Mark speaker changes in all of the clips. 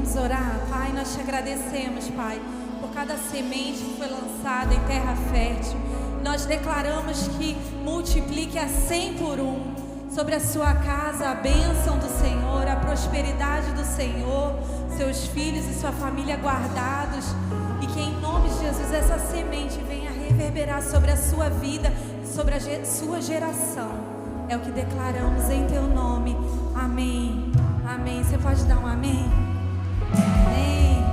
Speaker 1: Vamos orar. Pai, nós te agradecemos, Pai, por cada semente que foi lançada em terra fértil. Nós declaramos que multiplique a 100 por 1 sobre a sua casa, a bênção do Senhor, a prosperidade do Senhor, seus filhos e sua família guardados, e que em nome de Jesus essa semente venha reverberar sobre a sua vida, sobre a sua geração. É o que declaramos em teu nome. Amém. Amém. Você pode dar um amém? Amém.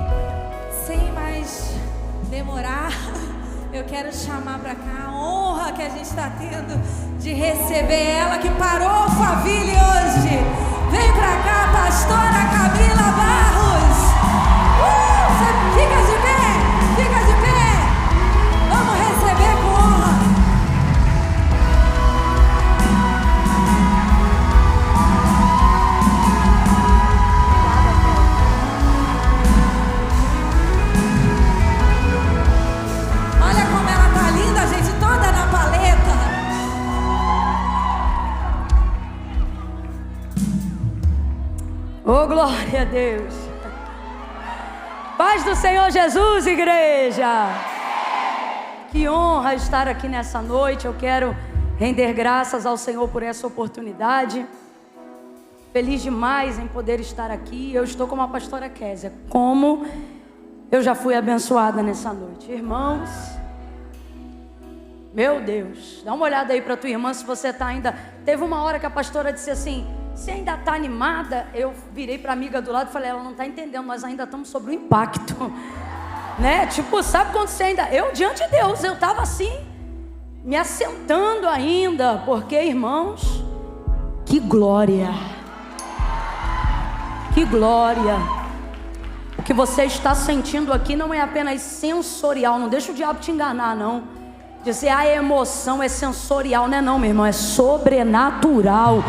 Speaker 1: Sem mais demorar, eu quero chamar para cá a honra que a gente está tendo de receber ela que parou a Alphaville hoje. Vem para cá, pastora Camila Barros. Você fica de pé, fica de pé. Vamos receber com honra. Olha como ela tá linda, gente, toda na paleta.
Speaker 2: Oh, glória a Deus. Paz do Senhor Jesus, igreja. Que honra estar aqui nessa noite. Eu quero render graças ao Senhor por essa oportunidade. Feliz demais em poder estar aqui. Eu estou como a pastora Késia. Como eu já fui abençoada nessa noite. Irmãos, meu Deus, dá uma olhada aí para tua irmã se você está ainda... Teve uma hora que a pastora disse assim: você ainda está animada? Eu virei para a amiga do lado e falei: ela não está entendendo, nós ainda estamos sobre o impacto, né? Tipo, sabe quando você ainda... Eu, diante de Deus, eu estava assim, me assentando ainda, porque, irmãos, que glória, que glória. O que você está sentindo aqui não é apenas sensorial, não deixa o diabo te enganar, não. Dizer a emoção é sensorial, não é não, meu irmão, é sobrenatural.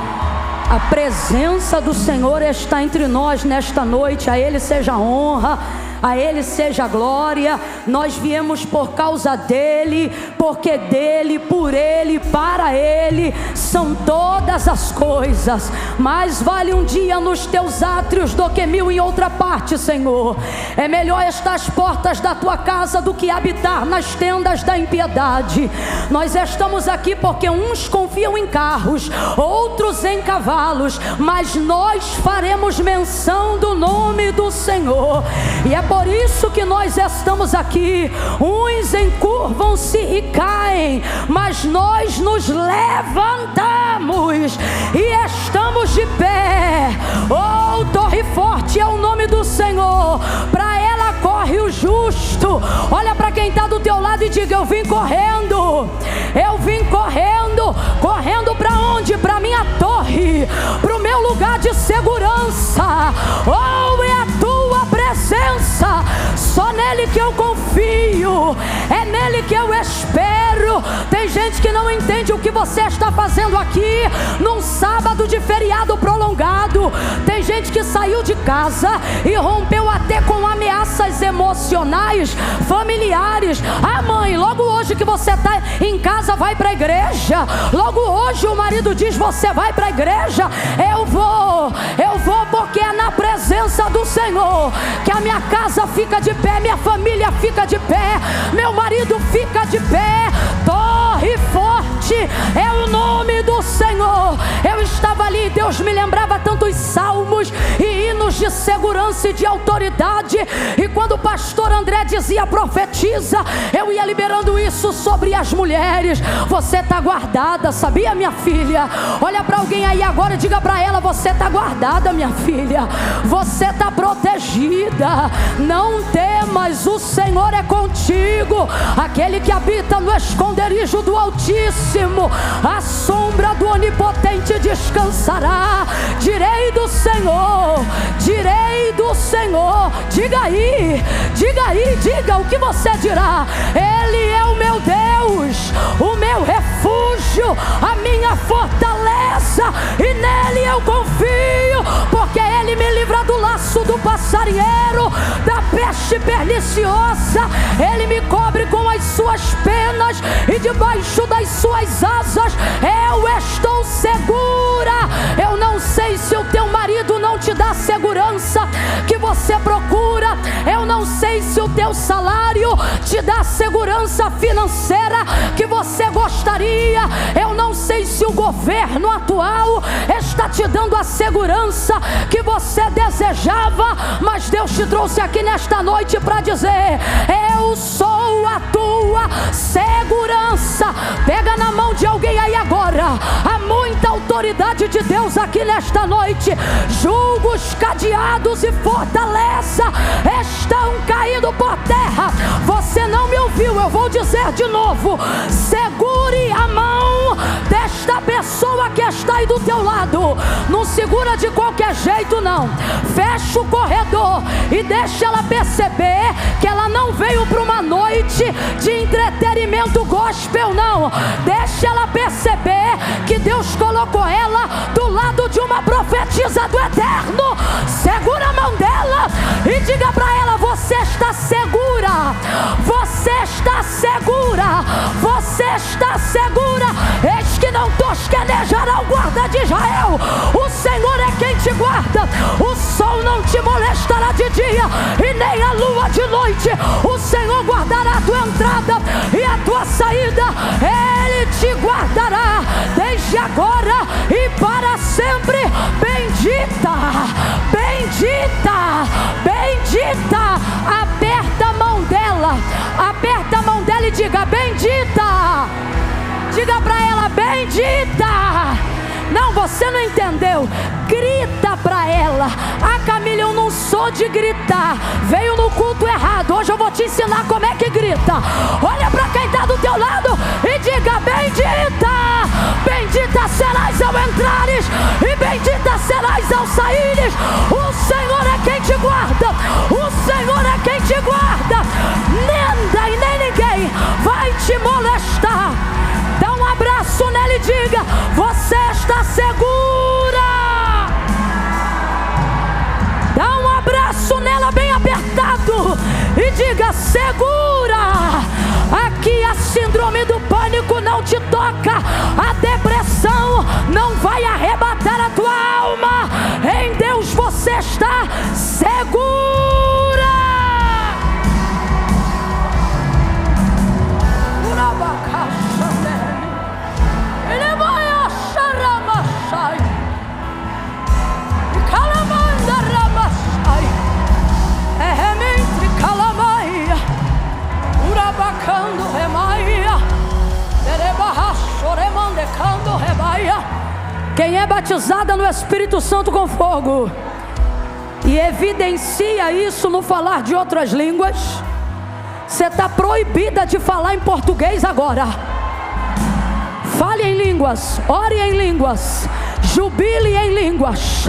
Speaker 2: A presença do Senhor está entre nós nesta noite. A Ele seja a honra, a Ele seja a glória. Nós viemos por causa dEle, porque dEle, por Ele, para Ele são todas as coisas. Mais vale um dia nos teus átrios do que 1000 em outra parte, Senhor. É melhor estar às portas da tua casa do que habitar nas tendas da impiedade. Nós estamos aqui porque uns confiam em carros, outros em cavalos, mas nós faremos menção do nome do Senhor. E é por isso que nós estamos aqui. Uns encurvam-se e caem, mas nós nos levantamos e estamos de pé. Oh, torre forte é o nome do Senhor, para ela corre o justo. Olha para quem está do teu lado e diga: eu vim correndo, eu vim correndo. Correndo para onde? Para minha torre, para o meu lugar de segurança. Oh, é a tua presença, só nele que eu confio, é nele que eu espero. Tem gente que não entende o que você está fazendo aqui num sábado de feriado prolongado. Tem gente que saiu de casa e rompeu até com ameaças emocionais, familiares. Ah, mãe, logo hoje que você está em casa, vai para a igreja. Logo hoje o marido diz: você vai para a igreja. Eu vou porque é na presença do Senhor que a minha casa fica de pé, minha família fica de pé, meu marido fica de pé. Torre forte é o nome do Senhor. Eu estava ali e Deus me lembrava tantos salmos e hinos de segurança e de autoridade, e quando o pastor André dizia profetiza, eu ia liberando isso sobre as mulheres. Você está guardada, sabia, minha filha? Olha para alguém aí agora e diga para ela: você está guardada, minha filha, você está protegida. Não temas, o Senhor é contigo. Aquele que habita no esconderijo do Altíssimo, a sombra do Onipotente descansará. Direi do Senhor, direi do Senhor. Diga aí, diga o que você dirá. Ele é o meu Deus, o meu refúgio, a minha fortaleza, e nele eu confio, porque ele me livra do laço do passarinheiro, da peste perniciosa. Ele me cobre com as suas penas, e debaixo das suas asas eu estou segura. Eu não sei se o teu marido não te dá segurança que você procura salário, te dá a segurança financeira que você gostaria. Eu não sei se o governo atual está te dando a segurança que você desejava, mas Deus te trouxe aqui nesta noite para dizer: eu sou a tua segurança. Pega na mão de alguém aí agora. Há muita autoridade de Deus aqui nesta noite. Julgos, cadeados e fortaleza estão caindo por terra. Você não me ouviu, eu vou dizer de novo. Segure a mão desta pessoa que está aí do teu lado. Não segura de qualquer jeito não. Fecha o corredor e deixa ela perceber que ela não veio para uma noite de entretenimento gospel, não. Deixa ela perceber que Deus colocou ela do lado de uma profetisa do eterno. Segura a mão dela e diga para ela: você está segura, você está segura, você está segura. Eis que não tosquenejará o guarda de Israel. O Senhor é quem te guarda. O sol não te molestará de dia e nem a lua de noite. O Senhor guardará a tua entrada e a tua saída. Ele te guardará desde agora e para sempre. Bendita, bendita, bendita. Aperta a mão dela, aperta a mão dela e diga: bendita. Diga para ela: bendita. Não, você não entendeu. Grita para ela. Ah, Camila, eu não sou de gritar. Veio no culto errado. Hoje eu vou te ensinar como é que grita. Olha para quem está do teu lado e diga: bendita. Bendita serás ao entrares e bendita serás ao saíres. O Senhor é quem te guarda. O Senhor é quem te guarda. Nada e nem ninguém vai te molestar. Dá um abraço nela e diga: você está segura. Dá um abraço nela bem apertado e diga: segura. Aqui a síndrome do pânico não te toca. A depressão não vai arrebatar a tua alma. Em Deus você está segura. Quem é batizada no Espírito Santo com fogo e evidencia isso no falar de outras línguas, você está proibida de falar em português agora. Fale em línguas, ore em línguas, jubile em línguas.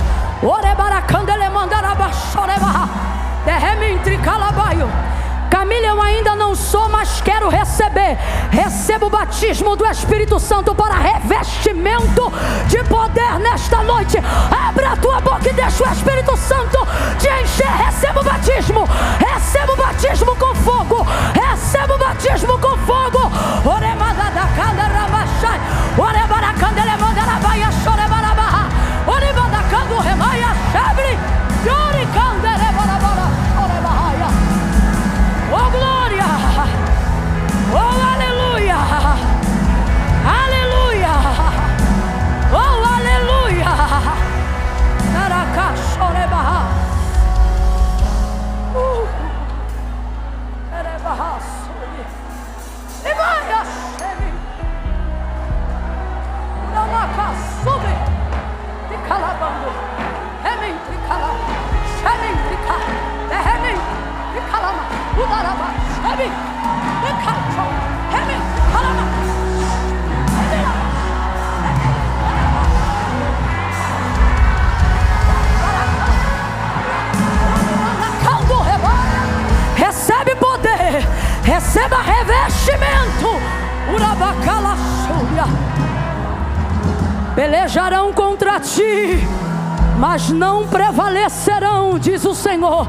Speaker 2: Camila, eu ainda não sou, mas quero receber. Receba o batismo do Espírito Santo para revestimento de poder nesta noite. Abra a tua boca e deixa o Espírito Santo te encher. Receba o batismo. Receba o batismo com fogo. Receba o batismo com fogo. Oh glória, oh aleluia, aleluia, oh aleluia. Naracachoreba, erebahassuri, e vai a chemi, namacassubi, de calabando, rementrica, chementrica, rementrica. Calama, udaraba, heavy, the culture, heavy, calama, recebe poder, receba revestimento, urabacala, pelejarão contra ti, mas não prevalecerão, diz o Senhor,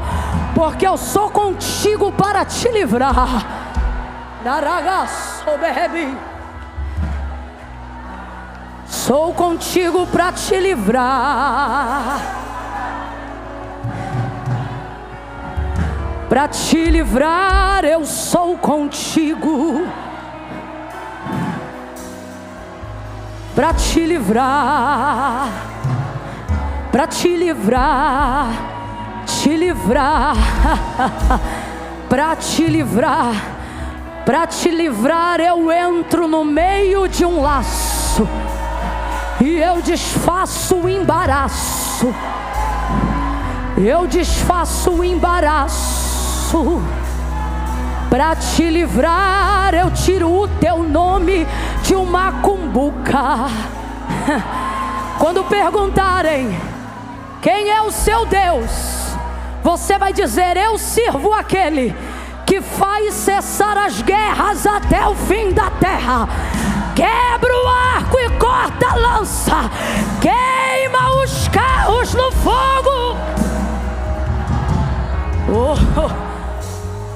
Speaker 2: porque eu sou contigo para te livrar. Sou contigo para te livrar. Para te livrar eu sou contigo. Para te livrar, para te livrar, te livrar, para te livrar, para te livrar eu entro no meio de um laço e eu desfaço o embaraço. Eu desfaço o embaraço. Para te livrar eu tiro o teu nome de uma cumbuca. Quando perguntarem quem é o seu Deus, você vai dizer: eu sirvo aquele que faz cessar as guerras até o fim da terra. Quebra o arco e corta a lança, queima os carros no fogo.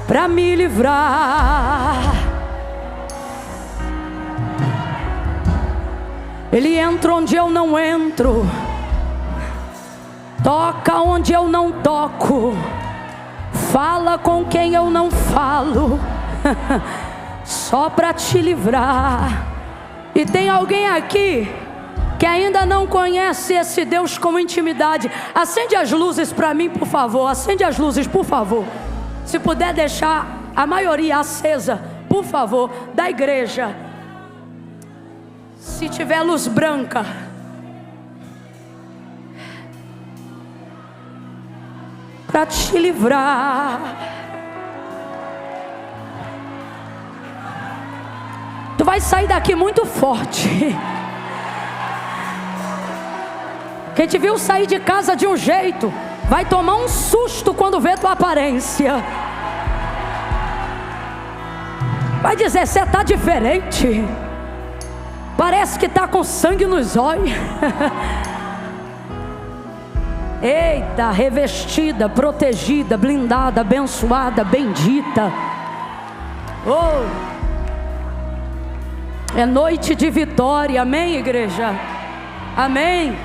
Speaker 2: Para me livrar, Ele entra onde eu não entro, toca onde eu não toco, fala com quem eu não falo, só para te livrar. E tem alguém aqui que ainda não conhece esse Deus com intimidade? Acende as luzes para mim, por favor. Acende as luzes, por favor. Se puder deixar a maioria acesa, por favor, da igreja. Se tiver luz branca, para te livrar. Tu vai sair daqui muito forte. Quem te viu sair de casa de um jeito, vai tomar um susto quando vê tua aparência. Vai dizer: você está diferente. Parece que está com sangue nos olhos. Eita, revestida, protegida, blindada, abençoada, bendita. Oh, é noite de vitória, amém, igreja? Amém.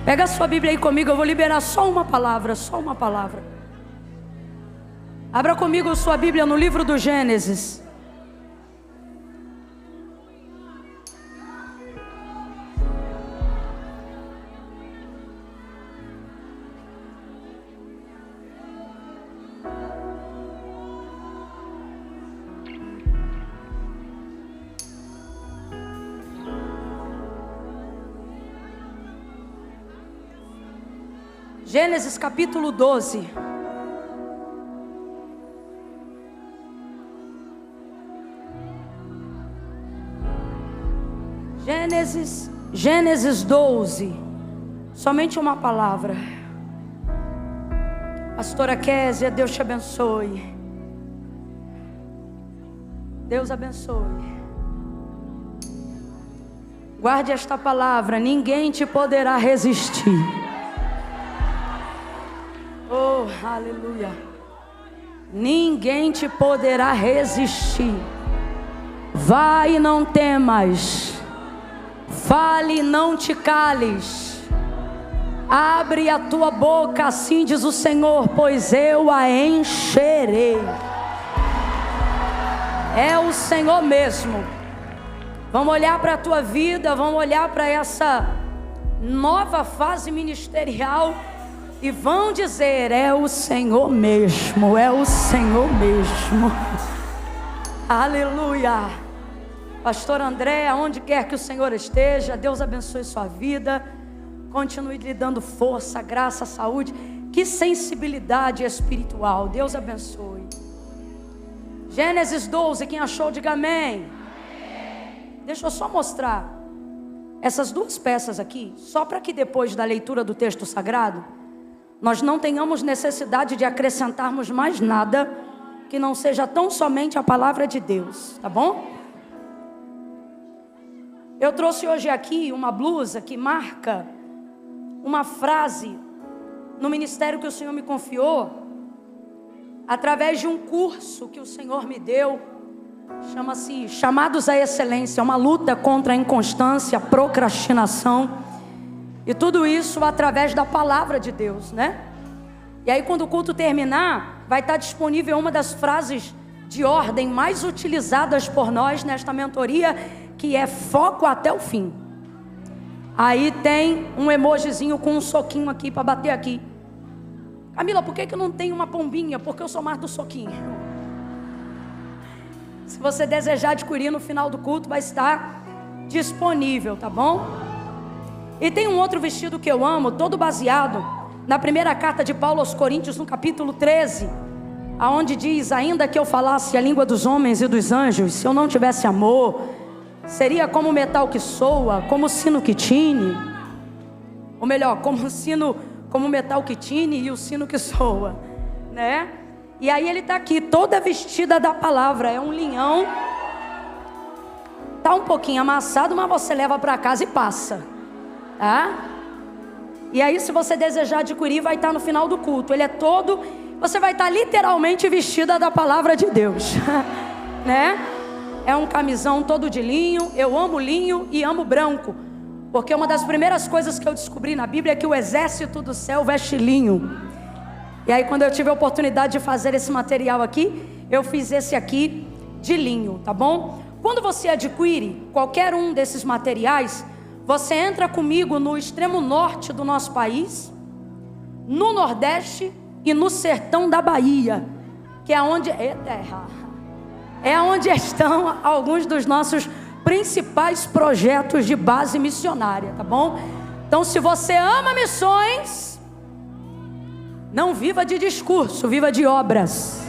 Speaker 2: Pega a sua Bíblia aí comigo, eu vou liberar só uma palavra, só uma palavra. Abra comigo sua Bíblia no livro do Gênesis. Gênesis capítulo 12. Gênesis 12. Somente uma palavra. Pastora Kézia, Deus te abençoe. Deus abençoe. Guarde esta palavra: ninguém te poderá resistir. Oh, aleluia. Ninguém te poderá resistir. Vai e não temas. Fale e não te cales. Abre a tua boca, assim diz o Senhor, pois eu a encherei. É o Senhor mesmo. Vamos olhar para a tua vida, vamos olhar para essa nova fase ministerial e vão dizer: é o Senhor mesmo, é o Senhor mesmo. Aleluia. Pastor André, aonde quer que o Senhor esteja, Deus abençoe sua vida. Continue lhe dando força, graça, saúde. Que sensibilidade espiritual. Deus abençoe. Gênesis 12, quem achou, diga amém. Deixa eu só mostrar essas duas peças aqui, só para que depois da leitura do texto sagrado nós não tenhamos necessidade de acrescentarmos mais nada que não seja tão somente a palavra de Deus, tá bom? Eu trouxe hoje aqui uma blusa que marca uma frase no ministério que o Senhor me confiou, através de um curso que o Senhor me deu. Chama-se Chamados à Excelência, uma luta contra a inconstância, a procrastinação, e tudo isso através da palavra de Deus, né? E aí quando o culto terminar, vai estar disponível uma das frases de ordem mais utilizadas por nós nesta mentoria, que é foco até o fim. Aí tem um emojizinho com um soquinho aqui para bater aqui. Camila, por que não tem uma pombinha? Porque eu sou mais do soquinho. Se você desejar adquirir no final do culto, vai estar disponível, tá bom? E tem um outro vestido que eu amo, todo baseado na primeira carta de Paulo aos Coríntios, no capítulo 13, aonde diz: ainda que eu falasse a língua dos homens e dos anjos, se eu não tivesse amor, seria como metal que soa, como sino que tine, ou melhor, como metal que tine e o sino que soa, né? E aí ele está aqui, toda vestida da palavra, é um linhão, tá um pouquinho amassado, mas você leva para casa e passa, tá? E aí, se você desejar adquirir, vai estar no final do culto. Ele é todo, você vai estar literalmente vestida da palavra de Deus, né? É um camisão todo de linho. Eu amo linho e amo branco, porque uma das primeiras coisas que eu descobri na Bíblia é que o exército do céu veste linho. E aí, quando eu tive a oportunidade de fazer esse material aqui, eu fiz esse aqui de linho, tá bom? Quando você adquire qualquer um desses materiais, você entra comigo no extremo norte do nosso país, no nordeste e no sertão da Bahia, que é onde é onde estão alguns dos nossos principais projetos de base missionária, tá bom? Então, se você ama missões, não viva de discurso, viva de obras.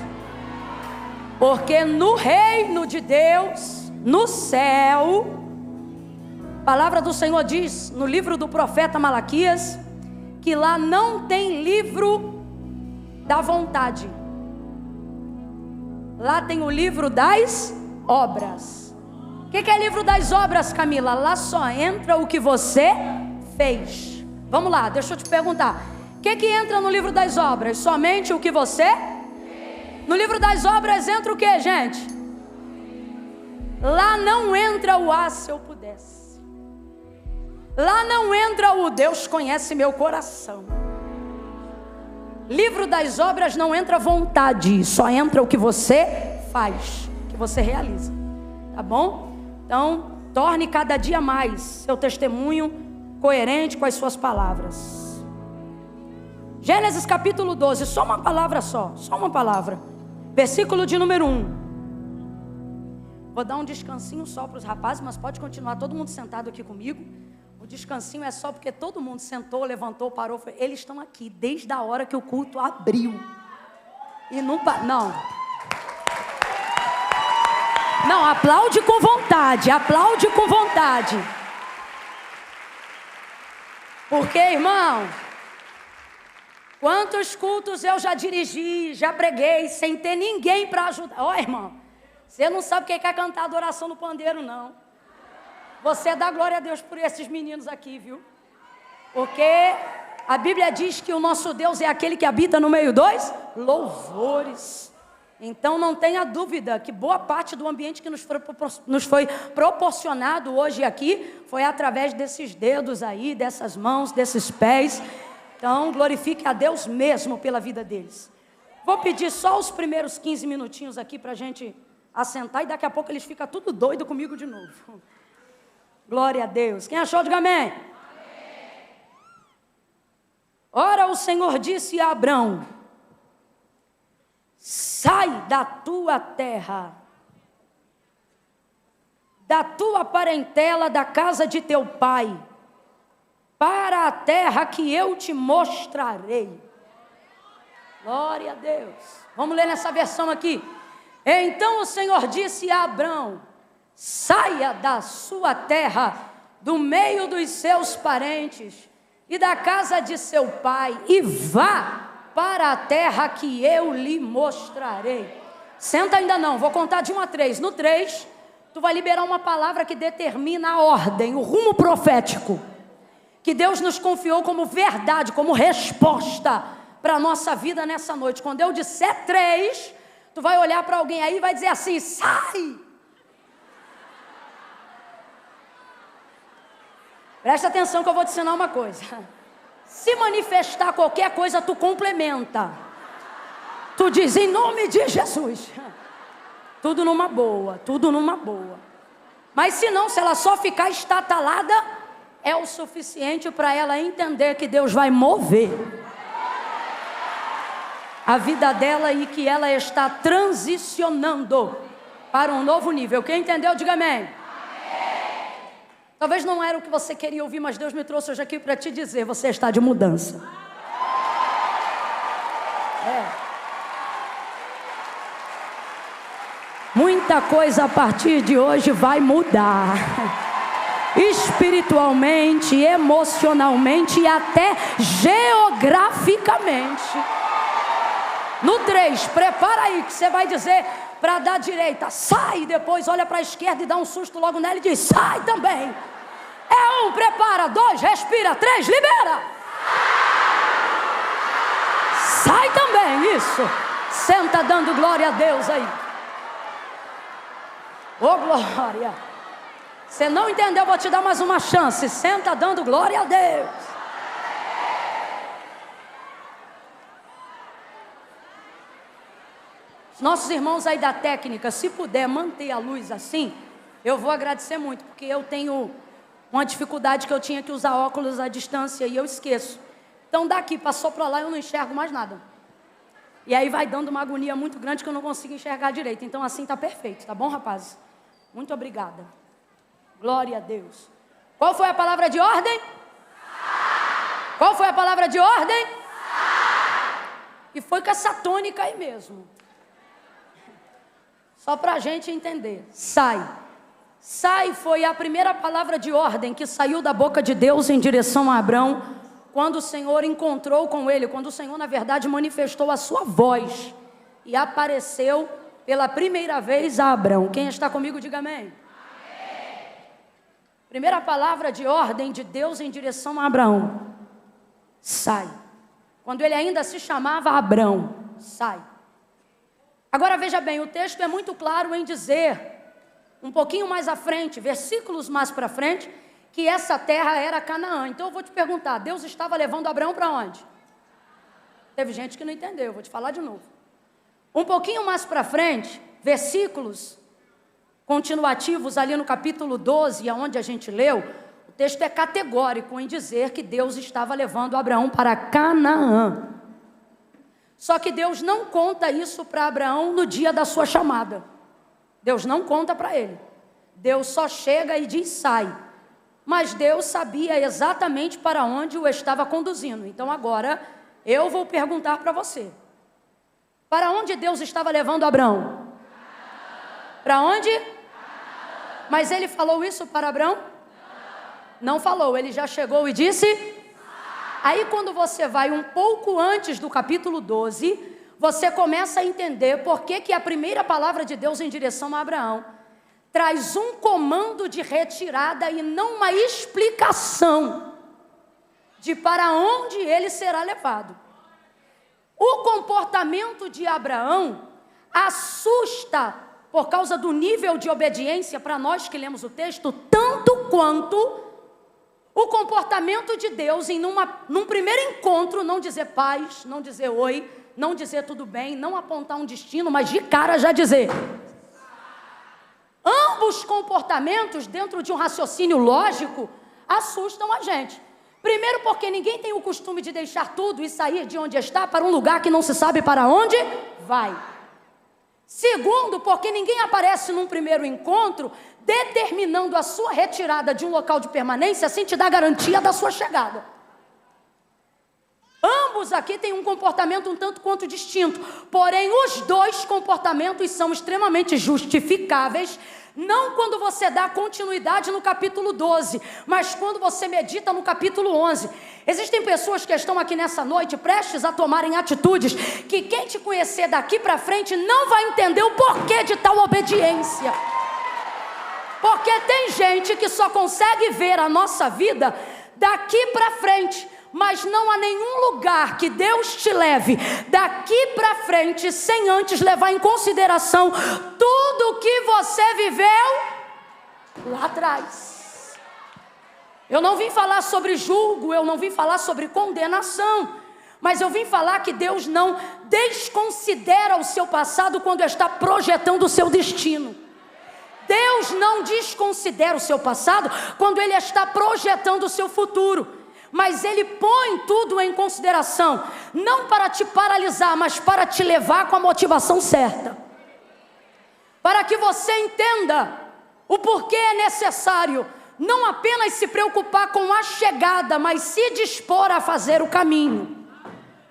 Speaker 2: Porque no reino de Deus, no céu, a palavra do Senhor diz no livro do profeta Malaquias, que lá não tem livro da vontade. Lá tem o livro das obras. O que é livro das obras, Camila? Lá só entra o que você fez. Vamos lá, deixa eu te perguntar. O que entra no livro das obras? Somente o que você fez. No livro das obras entra o que, gente? Lá não entra o se eu pudesse. Lá não entra o Deus conhece meu coração. Livro das obras não entra vontade, só entra o que você faz, que você realiza, tá bom? Então, torne cada dia mais seu testemunho coerente com as suas palavras. Gênesis capítulo 12, só uma palavra só uma palavra. Versículo de número 1. Vou dar um descansinho só para os rapazes, mas pode continuar todo mundo sentado aqui comigo. O descansinho é só porque todo mundo sentou, levantou, parou. Eles estão aqui desde a hora que o culto abriu. E não, aplaude com vontade, aplaude com vontade. Porque, irmão, quantos cultos eu já dirigi, já preguei, sem ter ninguém para ajudar. Ó, irmão, você não sabe o que é cantar adoração no pandeiro, não. Você dá glória a Deus por esses meninos aqui, viu? Porque a Bíblia diz que o nosso Deus é aquele que habita no meio dos louvores. Então não tenha dúvida que boa parte do ambiente que nos foi proporcionado hoje aqui foi através desses dedos aí, dessas mãos, desses pés. Então glorifique a Deus mesmo pela vida deles. Vou pedir só os primeiros 15 minutinhos aqui para a gente assentar e daqui a pouco eles ficam tudo doido comigo de novo. Glória a Deus. Quem achou, diga amém. Amém. Ora, o Senhor disse a Abrão: sai da tua terra, da tua parentela, da casa de teu pai, para a terra que eu te mostrarei. Glória a Deus. Vamos ler nessa versão aqui. Então o Senhor disse a Abrão: saia da sua terra, do meio dos seus parentes e da casa de seu pai, e vá para a terra que eu lhe mostrarei. Senta ainda não, vou contar de 1 a 3. No 3, tu vai liberar uma palavra que determina a ordem, o rumo profético, que Deus nos confiou como verdade, como resposta para a nossa vida nessa noite. Quando eu disser 3, tu vai olhar para alguém aí e vai dizer assim: sai! Presta atenção que eu vou te ensinar uma coisa. Se manifestar qualquer coisa, tu complementa. Tu diz, em nome de Jesus. Tudo numa boa, tudo numa boa. Mas se não, se ela só ficar estatalada, é o suficiente para ela entender que Deus vai mover a vida dela e que ela está transicionando para um novo nível. Quem entendeu, diga amém. Talvez não era o que você queria ouvir, mas Deus me trouxe hoje aqui para te dizer, você está de mudança. Muita coisa a partir de hoje vai mudar. Espiritualmente, emocionalmente e até geograficamente. No 3, prepara aí que você vai dizer para dar direita, sai, depois olha para a esquerda e dá um susto logo nela e diz, sai também. É 1, prepara, 2, respira, 3, libera. Sai também, isso. Senta dando glória a Deus aí. Ô glória. Você não entendeu, vou te dar mais uma chance. Senta dando glória a Deus. Nossos irmãos aí da técnica, se puder manter a luz assim, eu vou agradecer muito, porque eu tenho uma dificuldade que eu tinha que usar óculos à distância e eu esqueço. Então daqui, passou para lá, eu não enxergo mais nada. E aí vai dando uma agonia muito grande que eu não consigo enxergar direito. Então assim está perfeito, tá bom, rapazes? Muito obrigada. Glória a Deus. Qual foi a palavra de ordem? Qual foi a palavra de ordem? E foi com essa tônica aí mesmo. Só para a gente entender. Sai. Sai foi a primeira palavra de ordem que saiu da boca de Deus em direção a Abrão, quando o Senhor encontrou com ele, quando o Senhor, na verdade, manifestou a sua voz e apareceu pela primeira vez a Abrão. Quem está comigo, diga amém. Primeira palavra de ordem de Deus em direção a Abraão. Sai. Quando ele ainda se chamava Abrão. Sai. Agora veja bem, o texto é muito claro em dizer, um pouquinho mais à frente, versículos mais para frente, que essa terra era Canaã. Então eu vou te perguntar, Deus estava levando Abraão para onde? Teve gente que não entendeu, eu vou te falar de novo. Um pouquinho mais para frente, versículos continuativos ali no capítulo 12, onde a gente leu, o texto é categórico em dizer que Deus estava levando Abraão para Canaã. Só que Deus não conta isso para Abraão no dia da sua chamada. Deus não conta para ele. Deus só chega e diz sai. Mas Deus sabia exatamente para onde o estava conduzindo. Então agora eu vou perguntar para você. Para onde Deus estava levando Abraão? Para onde? Mas ele falou isso para Abraão? Não falou, ele já chegou e disse... Aí quando você vai um pouco antes do capítulo 12, você começa a entender por que a primeira palavra de Deus em direção a Abraão traz um comando de retirada e não uma explicação de para onde ele será levado. O comportamento de Abraão assusta por causa do nível de obediência para nós que lemos o texto, tanto quanto o comportamento de Deus em num primeiro encontro, não dizer paz, não dizer oi, não dizer tudo bem, não apontar um destino, mas de cara já dizer. Ambos comportamentos, dentro de um raciocínio lógico, assustam a gente. Primeiro porque ninguém tem o costume de deixar tudo e sair de onde está para um lugar que não se sabe para onde vai. Segundo, porque ninguém aparece num primeiro encontro determinando a sua retirada de um local de permanência sem te dar garantia da sua chegada. Ambos aqui têm um comportamento um tanto quanto distinto, porém os dois comportamentos são extremamente justificáveis, não quando você dá continuidade no capítulo 12, mas quando você medita no capítulo 11. Existem pessoas que estão aqui nessa noite prestes a tomarem atitudes que quem te conhecer daqui para frente não vai entender o porquê de tal obediência. Porque tem gente que só consegue ver a nossa vida daqui para frente, mas não há nenhum lugar que Deus te leve daqui para frente sem antes levar em consideração tudo o que você viveu lá atrás. Eu não vim falar sobre julgo, eu não vim falar sobre condenação, mas eu vim falar que Deus não desconsidera o seu passado quando está projetando o seu destino. Deus não desconsidera o seu passado quando Ele está projetando o seu futuro, mas Ele põe tudo em consideração, não para te paralisar, mas para te levar com a motivação certa, para que você entenda o porquê é necessário não apenas se preocupar com a chegada, mas se dispor a fazer o caminho.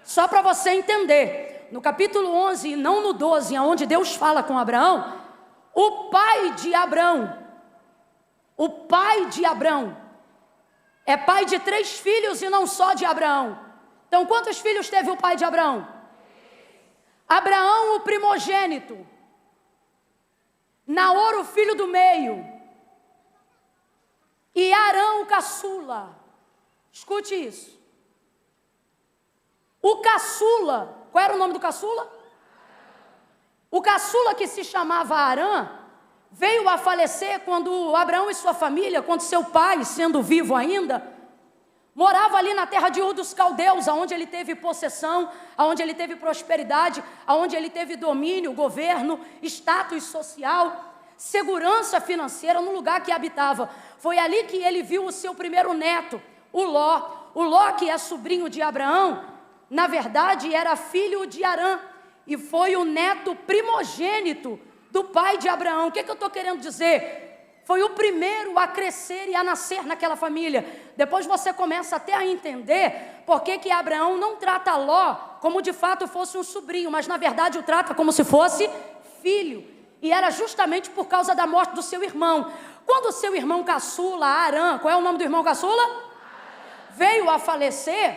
Speaker 2: Só para você entender, no capítulo 11, não no 12, onde Deus fala com Abraão, o pai de Abrão é pai de 3 filhos e não só de Abraão. Então quantos filhos teve o pai de Abraão? Abraão, o primogênito, Naor, o filho do meio, e Arão, o caçula. Escute isso. O caçula, qual era o nome do caçula? O caçula, que se chamava Arã, veio a falecer quando Abraão e sua família, quando seu pai, sendo vivo ainda, morava ali na terra de Ur dos Caldeus, onde ele teve possessão, onde ele teve prosperidade, onde ele teve domínio, governo, status social, segurança financeira no lugar que habitava. Foi ali que ele viu o seu primeiro neto, o Ló. O Ló, que é sobrinho de Abraão, na verdade era filho de Arã, e foi o neto primogênito do pai de Abraão. O que eu estou querendo dizer? Foi o primeiro a crescer e a nascer naquela família. Depois você começa até a entender por que Abraão não trata Ló como de fato fosse um sobrinho, mas na verdade o trata como se fosse filho. E era justamente por causa da morte do seu irmão. Quando o seu irmão caçula, Arã, qual é o nome do irmão caçula? Veio a falecer,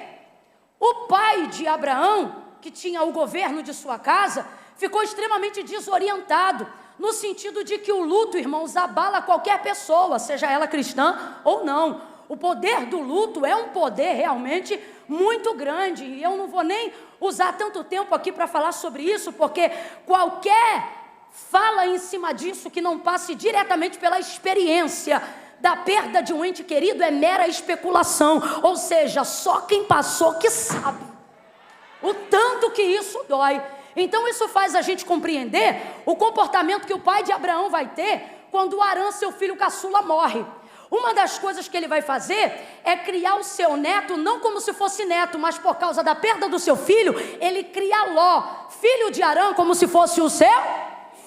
Speaker 2: o pai de Abraão, que tinha o governo de sua casa, ficou extremamente desorientado, no sentido de que o luto, irmãos, abala qualquer pessoa, seja ela cristã ou não. O poder do luto é um poder realmente muito grande, e eu não vou nem usar tanto tempo aqui para falar sobre isso, porque qualquer fala em cima disso que não passe diretamente pela experiência da perda de um ente querido é mera especulação, ou seja, só quem passou que sabe o tanto que isso dói. Então isso faz a gente compreender o comportamento que o pai de Abraão vai ter quando Arã, seu filho caçula, morre. Uma das coisas que ele vai fazer é criar o seu neto, não como se fosse neto, mas por causa da perda do seu filho, ele cria Ló, filho de Arã, como se fosse o seu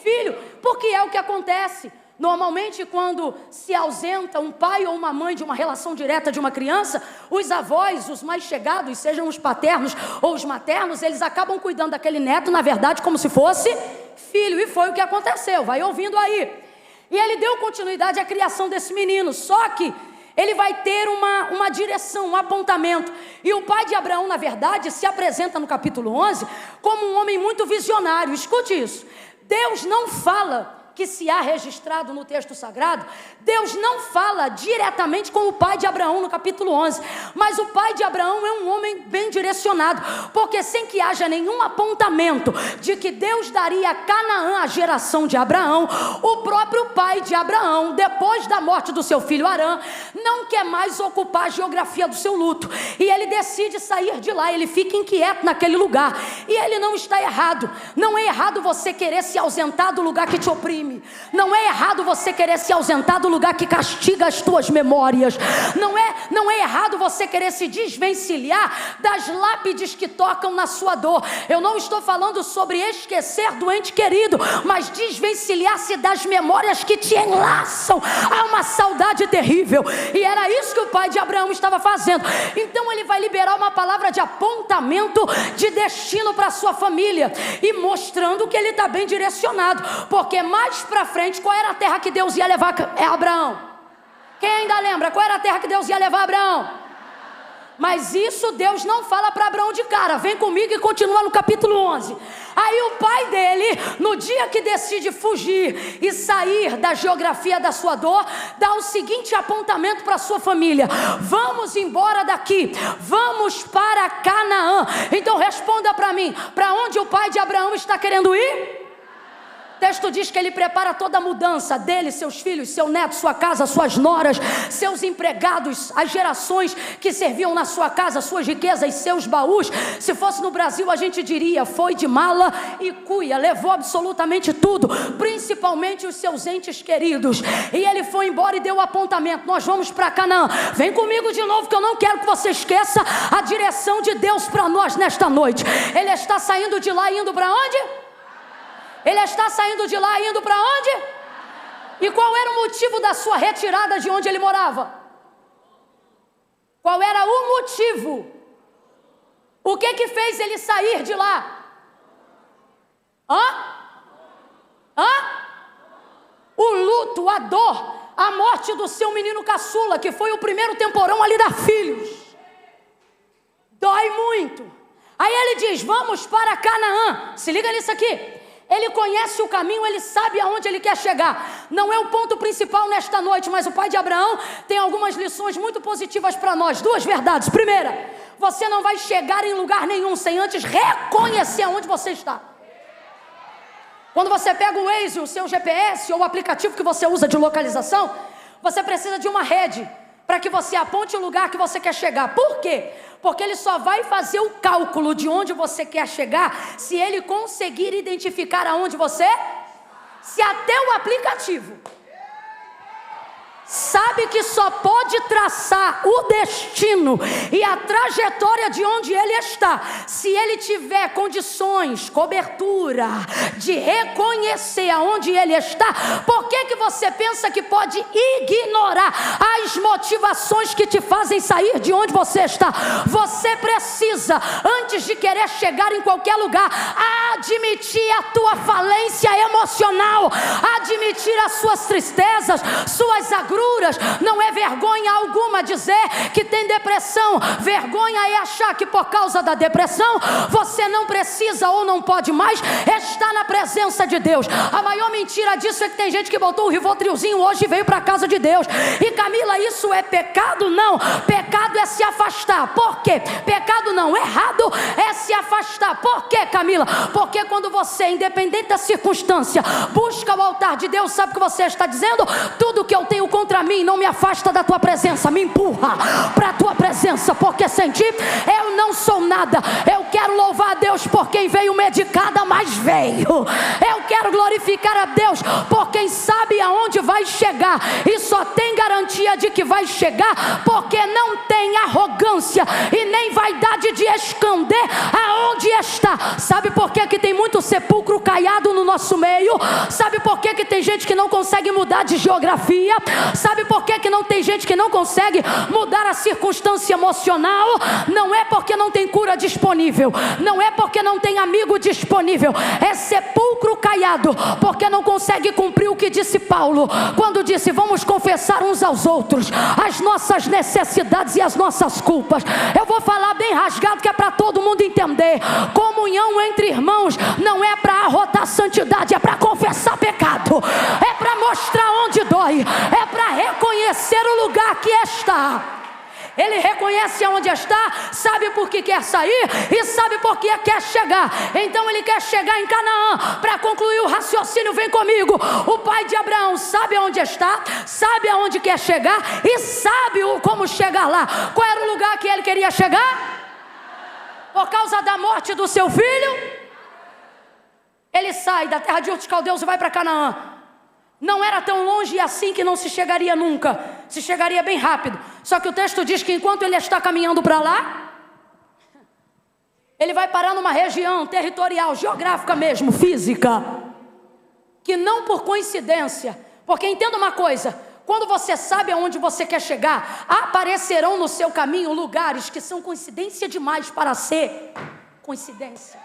Speaker 2: filho, porque é o que acontece. Normalmente, quando se ausenta um pai ou uma mãe de uma relação direta de uma criança, os avós, os mais chegados, sejam os paternos ou os maternos, eles acabam cuidando daquele neto, na verdade, como se fosse filho. E foi o que aconteceu, vai ouvindo aí. E ele deu continuidade à criação desse menino, só que ele vai ter uma direção, um apontamento. E o pai de Abraão, na verdade, se apresenta no capítulo 11 como um homem muito visionário. Escute isso. Deus não fala, que se há registrado no texto sagrado, Deus não fala diretamente com o pai de Abraão no capítulo 11, mas o pai de Abraão é um homem bem direcionado, porque sem que haja nenhum apontamento de que Deus daria a Canaã à geração de Abraão, o próprio pai de Abraão, depois da morte do seu filho Arã, não quer mais ocupar a geografia do seu luto, e ele decide sair de lá. Ele fica inquieto naquele lugar, e ele não está errado. Não é errado você querer se ausentar do lugar que te oprime. Não é errado você querer se ausentar do lugar que castiga as tuas memórias. Não é errado você querer se desvencilhar das lápides que tocam na sua dor. Eu não estou falando sobre esquecer do ente querido, mas desvencilhar-se das memórias que te enlaçam a uma saudade terrível. E era isso que o pai de Abraão estava fazendo. Então ele vai liberar uma palavra de apontamento de destino para a sua família, e mostrando que ele está bem direcionado, porque mais para frente, qual era a terra que Deus ia levar Abraão? Quem ainda lembra? Qual era a terra que Deus ia levar Abraão? Mas isso Deus não fala para Abraão de cara. Vem comigo e continua no capítulo 11. Aí o pai dele, no dia que decide fugir e sair da geografia da sua dor, dá o seguinte apontamento para a sua família: vamos embora daqui, vamos para Canaã. Então responda para mim, para onde o pai de Abraão está querendo ir? texto diz que ele prepara toda a mudança dele, seus filhos, seu neto, sua casa, suas noras, seus empregados, as gerações que serviam na sua casa, suas riquezas, seus baús. Se fosse no Brasil, a gente diria, foi de mala e cuia, levou absolutamente tudo, principalmente os seus entes queridos. E ele foi embora e deu o apontamento: nós vamos para Canaã. Vem comigo de novo, que eu não quero que você esqueça a direção de Deus para nós nesta noite. Ele está saindo de lá e indo para onde? Ele está saindo de lá e indo para onde? E qual era o motivo da sua retirada de onde ele morava? Qual era o motivo? O que fez ele sair de lá? O luto, a dor, a morte do seu menino caçula, que foi o primeiro temporão a lhe dar filhos. Dói muito. Aí ele diz: vamos para Canaã. Se liga nisso aqui. Ele conhece o caminho, ele sabe aonde ele quer chegar. Não é o ponto principal nesta noite, mas o pai de Abraão tem algumas lições muito positivas para nós. Duas verdades. Primeira, você não vai chegar em lugar nenhum sem antes reconhecer aonde você está. Quando você pega o Waze, o seu GPS ou o aplicativo que você usa de localização, você precisa de uma rede para que você aponte o lugar que você quer chegar. Por quê? Porque ele só vai fazer o cálculo de onde você quer chegar se ele conseguir identificar aonde você... Se até o aplicativo sabe que só pode traçar o destino e a trajetória de onde ele está se ele tiver condições, cobertura de reconhecer aonde ele está, por que você pensa que pode ignorar as motivações que te fazem sair de onde você está? Você precisa, antes de querer chegar em qualquer lugar, admitir a tua falência emocional, admitir as suas tristezas, suas agruras. Não é vergonha alguma dizer que tem depressão. Vergonha é achar que por causa da depressão você não precisa ou não pode mais estar na presença de Deus. A maior mentira disso é que tem gente que botou o Rivotrilzinho hoje e veio para a casa de Deus. E Camila, isso é pecado? Não. Pecado é se afastar. Por quê? Pecado não. Errado é se afastar. Por quê, Camila? Porque quando você, independente da circunstância, busca o altar de Deus, sabe o que você está dizendo? Tudo que eu tenho contra mim não me afasta da tua presença, me empurra para a tua presença, porque sem ti eu não sou nada. Eu quero louvar a Deus por quem veio medicada, mas veio. Eu quero glorificar a Deus por quem sabe aonde vai chegar e só tem garantia de que vai chegar porque não tem arrogância e nem vaidade de esconder aonde está. Sabe por que tem muito sepulcro caiado no nosso meio? Sabe por que tem gente que não consegue mudar de geografia? Sabe por que não tem gente que não consegue mudar a circunstância emocional? Não é porque não tem cura disponível, não é porque não tem amigo disponível, é sepulcro caiado, porque não consegue cumprir o que disse Paulo, quando disse: vamos confessar uns aos outros as nossas necessidades e as nossas culpas. Eu vou falar bem rasgado que é para todo mundo entender. Comunhão entre irmãos não é para arrotar santidade, é para confessar pecado, é para mostrar onde dói, é para reconhecer o lugar que está. Ele reconhece aonde está, sabe por que quer sair e sabe por que quer chegar. Então ele quer chegar em Canaã. Para concluir o raciocínio, vem comigo. O pai de Abraão sabe aonde está, sabe aonde quer chegar e sabe como chegar lá. Qual era o lugar que ele queria chegar? Por causa da morte do seu filho, ele sai da terra de Ur dos Caldeus e vai para Canaã. Não era tão longe assim que não se chegaria nunca. Se chegaria bem rápido. Só que o texto diz que enquanto ele está caminhando para lá, ele vai parar numa região territorial, geográfica mesmo, física, que não por coincidência. Porque entenda uma coisa: quando você sabe aonde você quer chegar, aparecerão no seu caminho lugares que são coincidência demais para ser coincidência.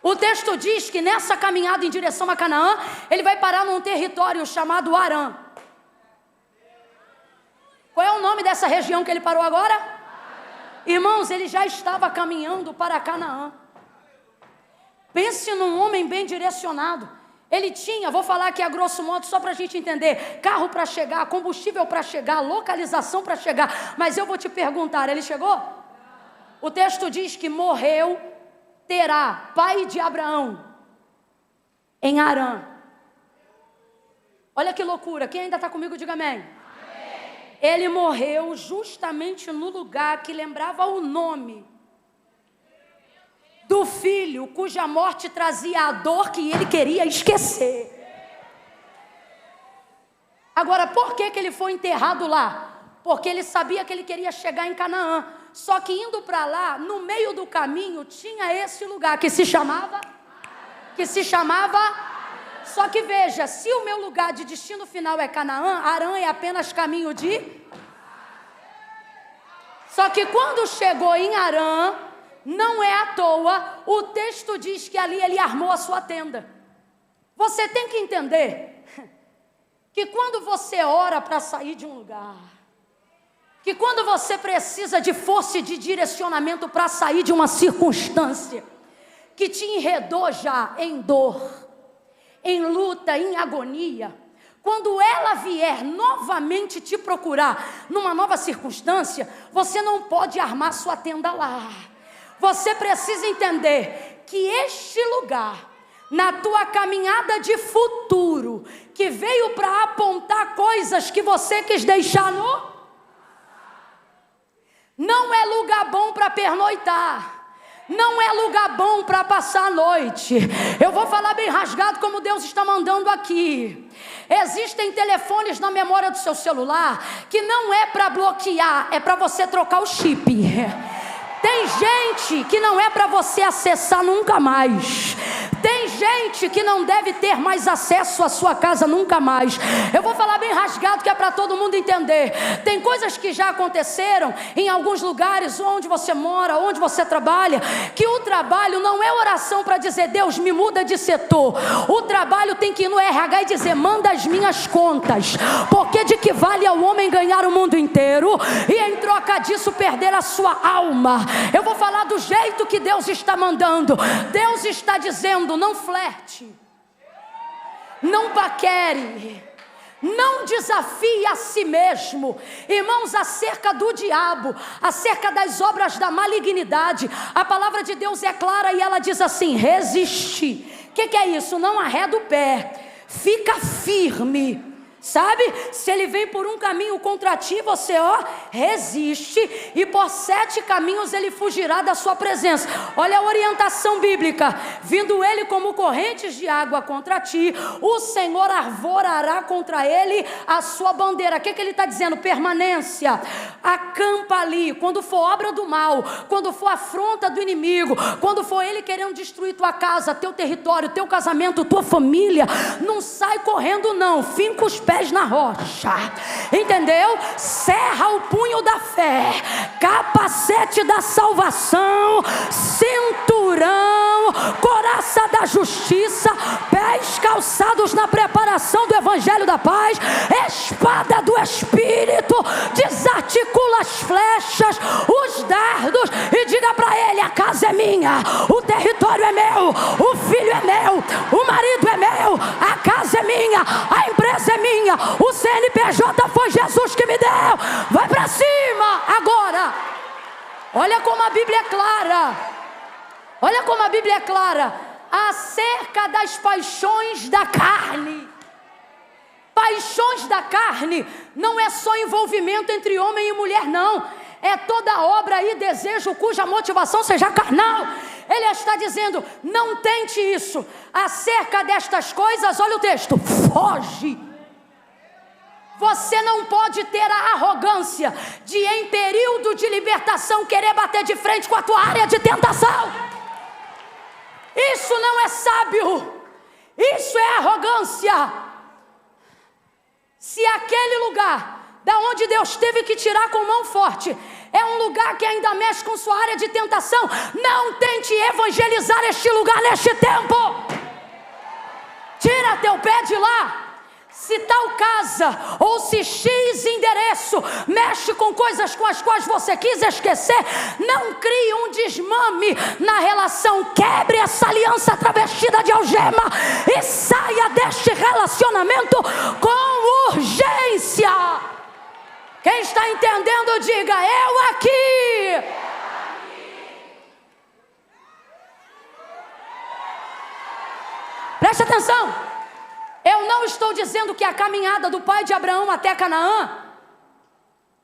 Speaker 2: O texto diz que nessa caminhada em direção a Canaã, ele vai parar num território chamado Harã. Qual é o nome dessa região que ele parou agora? Irmãos, ele já estava caminhando para Canaã. Pense num homem bem direcionado. Ele tinha, vou falar aqui a grosso modo só para a gente entender, carro para chegar, combustível para chegar, localização para chegar. Mas eu vou te perguntar, ele chegou? O texto diz que morreu Terá, pai de Abraão, em Harã. Olha que loucura, quem ainda está comigo, diga amém. Amém. Ele morreu justamente no lugar que lembrava o nome do filho, cuja morte trazia a dor que ele queria esquecer. Agora, por que ele foi enterrado lá? Porque ele sabia que ele queria chegar em Canaã. Só que indo para lá, no meio do caminho, tinha esse lugar que se chamava... Só que veja, se o meu lugar de destino final é Canaã, Harã é apenas caminho de... Só que quando chegou em Harã, não é à toa, o texto diz que ali ele armou a sua tenda. Você tem que entender que quando você ora para sair de um lugar, que quando você precisa de força e de direcionamento para sair de uma circunstância que te enredou já em dor, em luta, em agonia, quando ela vier novamente te procurar numa nova circunstância, você não pode armar sua tenda lá. Você precisa entender que este lugar, na tua caminhada de futuro, que veio para apontar coisas que você quis deixar não é lugar bom para pernoitar. Não é lugar bom para passar a noite. Eu vou falar bem rasgado como Deus está mandando aqui. Existem telefones na memória do seu celular que não é para bloquear, é para você trocar o chip. Tem gente que não é para você acessar nunca mais. Tem gente que não deve ter mais acesso à sua casa nunca mais. Eu vou falar bem rasgado que é para todo mundo entender. Tem coisas que já aconteceram em alguns lugares onde você mora, onde você trabalha, que o trabalho não é oração para dizer Deus me muda de setor. O trabalho tem que ir no RH e dizer manda as minhas contas, porque de que vale ao homem ganhar o mundo inteiro e em troca disso perder a sua alma. Eu vou falar do jeito que Deus está mandando. Deus está dizendo não flerte, não paquere, não desafie a si mesmo. Irmãos, acerca do diabo, acerca das obras da malignidade, a palavra de Deus é clara e ela diz assim: resiste. O que é isso? Não arreda o pé, fica firme. Sabe, se ele vem por um caminho contra ti, você resiste, e por 7 caminhos ele fugirá da sua presença. Olha a orientação bíblica: vindo ele como correntes de água contra ti, o Senhor arvorará contra ele a sua bandeira. O que ele está dizendo? Permanência, acampa ali. Quando for obra do mal, quando for afronta do inimigo, quando for ele querendo destruir tua casa, teu território, teu casamento, tua família, não sai correndo não, finca os pés na rocha, entendeu? Serra o punho da fé, capacete da salvação, cinturão, couraça da justiça, pés calçados na preparação do evangelho da paz, espada do Espírito, desarticula as flechas, os dardos, e diga para ele: a casa é minha, o território é meu, o filho é meu, o marido é meu, a casa é minha, a empresa é minha, o CNPJ foi Jesus que me deu. Vai para cima agora. Olha como a Bíblia é clara. Olha como a Bíblia é clara acerca das paixões da carne. Paixões da carne não é só envolvimento entre homem e mulher, não. É toda obra e desejo cuja motivação seja carnal. Ele está dizendo: não tente isso. Acerca destas coisas, olha o texto: foge. Você não pode ter a arrogância de, em período de libertação, querer bater de frente com a tua área de tentação. Isso não é sábio. Isso é arrogância. Se aquele lugar da onde Deus teve que tirar com mão forte é um lugar que ainda mexe com sua área de tentação, não tente evangelizar este lugar neste tempo. Tira teu pé de lá. Se tal casa ou se X endereço mexe com coisas com as quais você quis esquecer, não crie um desmame na relação. Quebre essa aliança travestida de algema e saia deste relacionamento com urgência. Quem está entendendo, diga: eu aqui. Preste atenção. Eu não estou dizendo que a caminhada do pai de Abraão até Canaã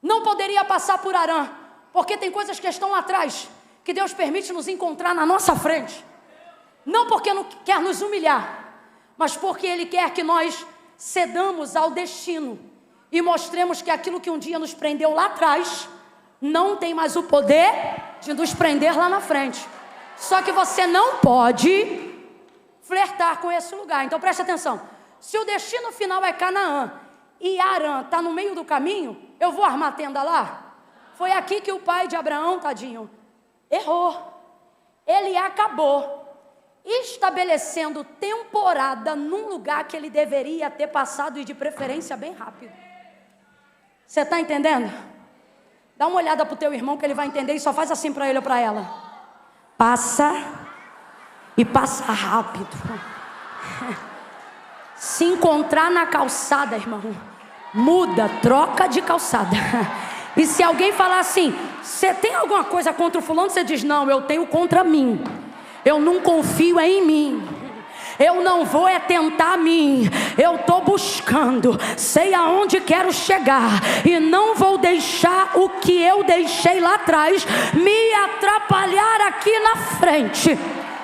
Speaker 2: não poderia passar por Harã, porque tem coisas que estão lá atrás, que Deus permite nos encontrar na nossa frente. Não porque não quer nos humilhar, mas porque Ele quer que nós cedamos ao destino e mostremos que aquilo que um dia nos prendeu lá atrás não tem mais o poder de nos prender lá na frente. Só que você não pode flertar com esse lugar. Então preste atenção. Se o destino final é Canaã e Harã está no meio do caminho, eu vou armar tenda lá? Foi aqui que o pai de Abraão, tadinho, errou. Ele acabou estabelecendo temporada num lugar que ele deveria ter passado, e de preferência bem rápido. Você está entendendo? Dá uma olhada para o teu irmão que ele vai entender, e só faz assim para ele ou para ela. Passa e passa rápido. Se encontrar na calçada, irmão, muda, troca de calçada. E se alguém falar assim, você tem alguma coisa contra o fulano? Você diz, não, eu tenho contra mim. Eu não confio em mim. Eu não vou tentar mim. Eu estou buscando, sei aonde quero chegar, e não vou deixar o que eu deixei lá atrás me atrapalhar aqui na frente.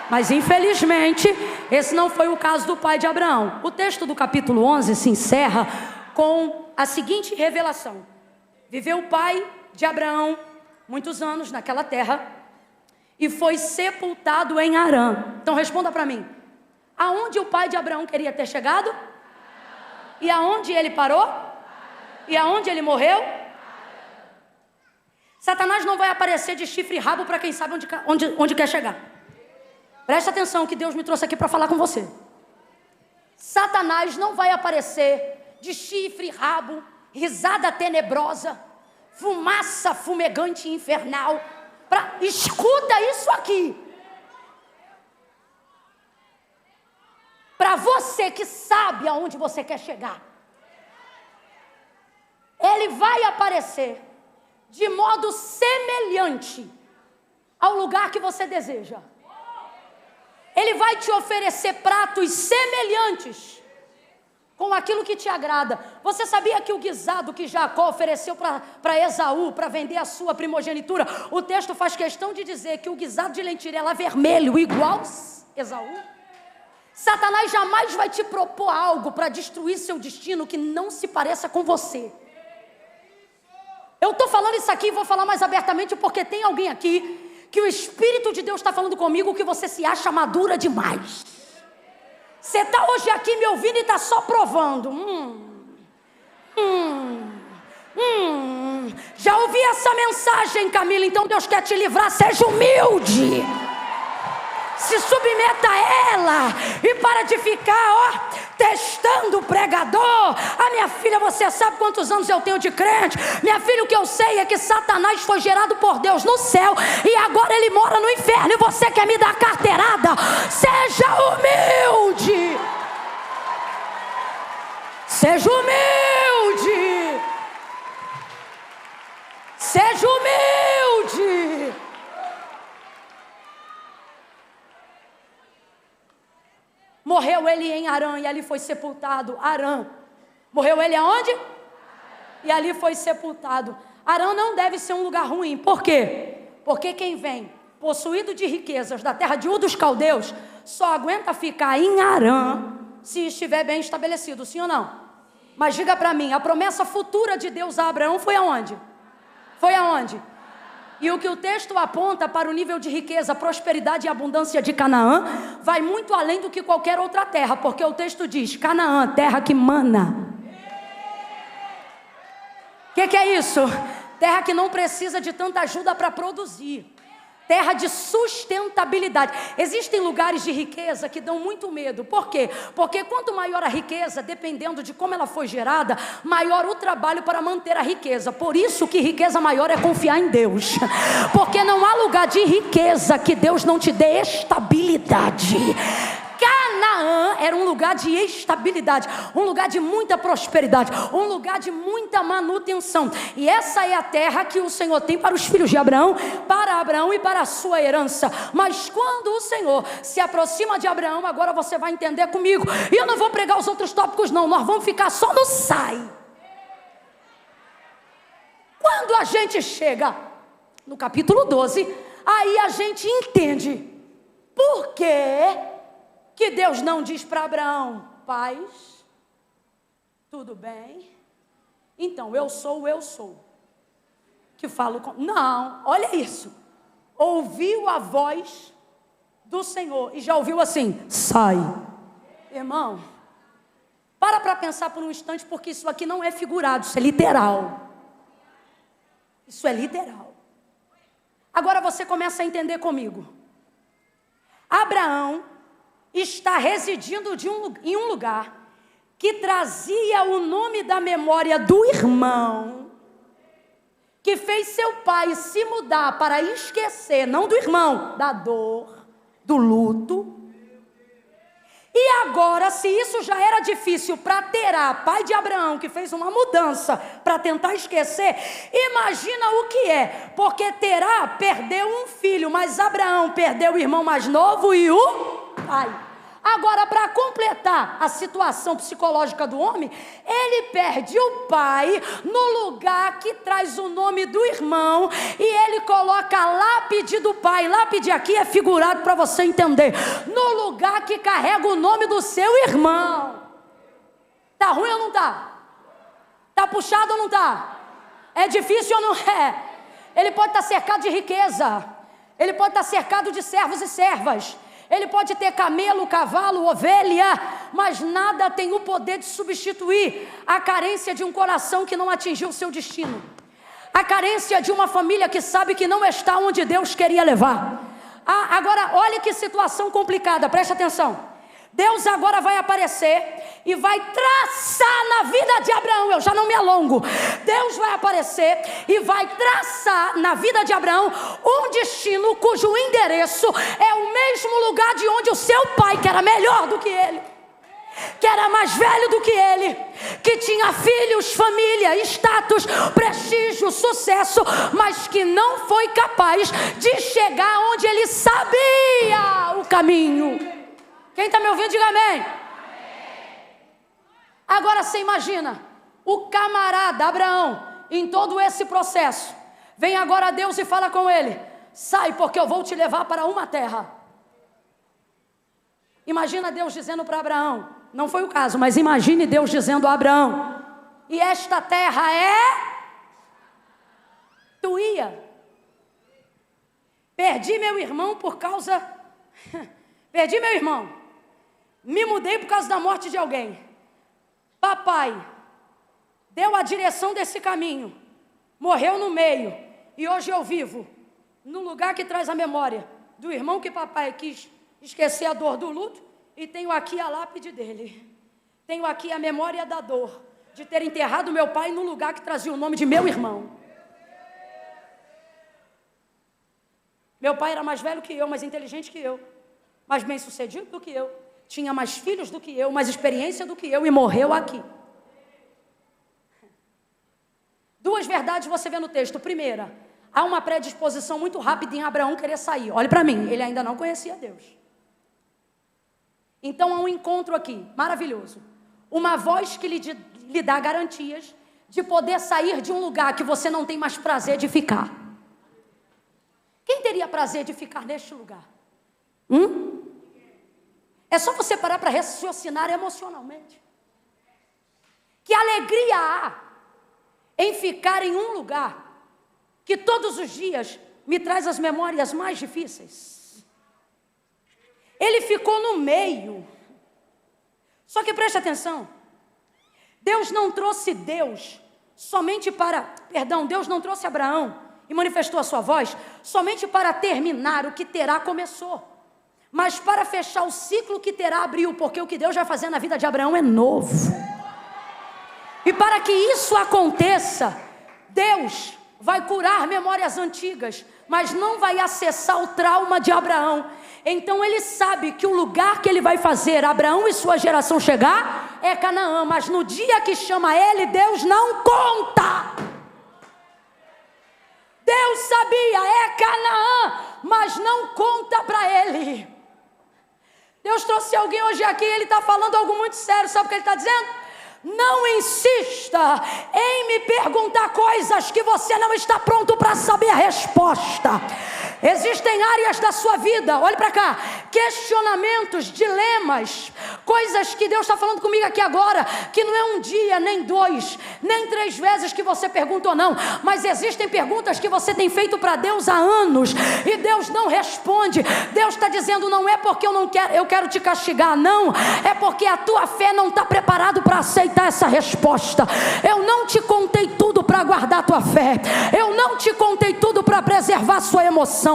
Speaker 2: Mas infelizmente esse não foi o caso do pai de Abraão. O texto do capítulo 11 se encerra com a seguinte revelação: viveu o pai de Abraão muitos anos naquela terra e foi sepultado em Harã. Então responda para mim, aonde o pai de Abraão queria ter chegado? E aonde ele parou? E aonde ele morreu? Satanás não vai aparecer de chifre e rabo para quem sabe onde quer chegar. Presta atenção que Deus me trouxe aqui para falar com você. Satanás não vai aparecer de chifre, rabo, risada tenebrosa, fumaça fumegante infernal. Escuta isso aqui. Para você que sabe aonde você quer chegar, ele vai aparecer de modo semelhante ao lugar que você deseja. Ele vai te oferecer pratos semelhantes com aquilo que te agrada. Você sabia que o guisado que Jacó ofereceu para Esaú, para vender a sua primogenitura, o texto faz questão de dizer que o guisado de lentilha era vermelho, igual Esaú? Satanás jamais vai te propor algo para destruir seu destino que não se pareça com você. Eu estou falando isso aqui e vou falar mais abertamente porque tem alguém aqui que o Espírito de Deus está falando comigo que você se acha madura demais. Você está hoje aqui me ouvindo e está só provando. Já ouvi essa mensagem, Camila, então Deus quer te livrar. Seja humilde. Se submeta a ela e para de ficar, testando o pregador. Minha filha, você sabe quantos anos eu tenho de crente? Minha filha, o que eu sei é que Satanás foi gerado por Deus no céu e agora ele mora no inferno e você quer me dar carteirada? Seja humilde. Seja humilde. Seja humilde. Morreu ele em Harã e ali foi sepultado. Harã. Morreu ele aonde? E ali foi sepultado. Harã não deve ser um lugar ruim. Por quê? Porque quem vem possuído de riquezas da terra de Ur dos Caldeus só aguenta ficar em Harã se estiver bem estabelecido, sim ou não? Mas diga para mim, a promessa futura de Deus a Abraão foi aonde? Foi aonde? E o que o texto aponta para o nível de riqueza, prosperidade e abundância de Canaã vai muito além do que qualquer outra terra, porque o texto diz, Canaã, terra que mana. O que é isso? Terra que não precisa de tanta ajuda para produzir. Terra de sustentabilidade. Existem lugares de riqueza que dão muito medo. Por quê? Porque quanto maior a riqueza, dependendo de como ela foi gerada, maior o trabalho para manter a riqueza. Por isso que riqueza maior é confiar em Deus. Porque não há lugar de riqueza que Deus não te dê estabilidade. Canaã Canaã era um lugar de estabilidade, um lugar de muita prosperidade, um lugar de muita manutenção. E essa é a terra que o Senhor tem para os filhos de Abraão, para Abraão e para a sua herança. Mas quando o Senhor se aproxima de Abraão, agora você vai entender comigo. E eu não vou pregar os outros tópicos não, nós vamos ficar só no sai. Quando a gente chega no capítulo 12, aí a gente entende por que Deus não diz para Abraão: paz, tudo bem, então eu sou que falo com... Não, olha isso, ouviu a voz do Senhor e já ouviu assim: sai. Irmão, para pensar por um instante, porque isso aqui não é figurado, isso é literal. Isso é literal. Agora você começa a entender comigo. Abraão está residindo em um lugar que trazia o nome da memória do irmão, que fez seu pai se mudar para esquecer, não do irmão, da dor, do luto. E agora, se isso já era difícil para Terá, pai de Abraão, que fez uma mudança para tentar esquecer, imagina o que é, porque Terá perdeu um filho, mas Abraão perdeu o irmão mais novo e o pai. Agora, para completar a situação psicológica do homem, ele perde o pai no lugar que traz o nome do irmão e ele coloca a lápide do pai. Lápide aqui é figurado para você entender. No lugar que carrega o nome do seu irmão. Tá ruim ou não tá? Tá puxado ou não tá? É difícil ou não é? Ele pode estar cercado de riqueza. Ele pode estar cercado de servos e servas. Ele pode ter camelo, cavalo, ovelha, mas nada tem o poder de substituir a carência de um coração que não atingiu o seu destino. A carência de uma família que sabe que não está onde Deus queria levar. Agora, olha que situação complicada, preste atenção. Deus agora vai aparecer e vai traçar na vida de Abraão, eu já não me alongo. Deus vai aparecer e vai traçar na vida de Abraão um destino cujo endereço é o mesmo lugar de onde o seu pai, que era melhor do que ele, que era mais velho do que ele, que tinha filhos, família, status, prestígio, sucesso, mas que não foi capaz de chegar onde ele sabia o caminho. Quem está me ouvindo, diga amém. Agora você imagina, o camarada Abraão, em todo esse processo, vem agora Deus e fala com ele: sai, porque eu vou te levar para uma terra. Imagina Deus dizendo para Abraão, não foi o caso, mas imagine Deus dizendo a Abraão: e esta terra é tua. Perdi meu irmão por causa... Perdi meu irmão. Me mudei por causa da morte de alguém. Papai deu a direção desse caminho, morreu no meio, e hoje eu vivo no lugar que traz a memória do irmão que papai quis esquecer a dor do luto, e tenho aqui a lápide dele. Tenho aqui a memória da dor de ter enterrado meu pai no lugar que trazia o nome de meu irmão. Meu pai era mais velho que eu, mais inteligente que eu, mais bem sucedido do que eu, tinha mais filhos do que eu, mais experiência do que eu, e morreu aqui. Duas verdades você vê no texto. Primeira, há uma predisposição muito rápida em Abraão querer sair. Olhe para mim, ele ainda não conhecia Deus. Então há um encontro aqui, maravilhoso. Uma voz que lhe dá garantias de poder sair de um lugar que você não tem mais prazer de ficar. Quem teria prazer de ficar neste lugar? É só você parar para raciocinar emocionalmente. Que alegria há em ficar em um lugar que todos os dias me traz as memórias mais difíceis. Ele ficou no meio. Só que preste atenção. Deus não trouxe Deus não trouxe Abraão e manifestou a sua voz somente para terminar o que Terá começou, mas para fechar o ciclo que Terá abriu, porque o que Deus vai fazer na vida de Abraão é novo. E para que isso aconteça, Deus vai curar memórias antigas, mas não vai acessar o trauma de Abraão. Então ele sabe que o lugar que ele vai fazer Abraão e sua geração chegar é Canaã, mas no dia que chama ele, Deus não conta. Deus sabia, é Canaã, mas não conta para ele. Deus trouxe alguém hoje aqui, ele está falando algo muito sério, sabe o que ele está dizendo? Não insista em me perguntar coisas que você não está pronto para saber a resposta. Existem áreas da sua vida, olhe para cá, questionamentos, dilemas, coisas que Deus está falando comigo aqui agora, que não é um dia, nem 2, nem 3 vezes que você perguntou não, mas existem perguntas que você tem feito para Deus há anos, e Deus não responde. Deus está dizendo, não é porque eu quero te castigar, não, é porque a tua fé não está preparado para aceitar essa resposta. Eu não te contei tudo para guardar a tua fé, eu não te contei tudo para preservar a sua emoção,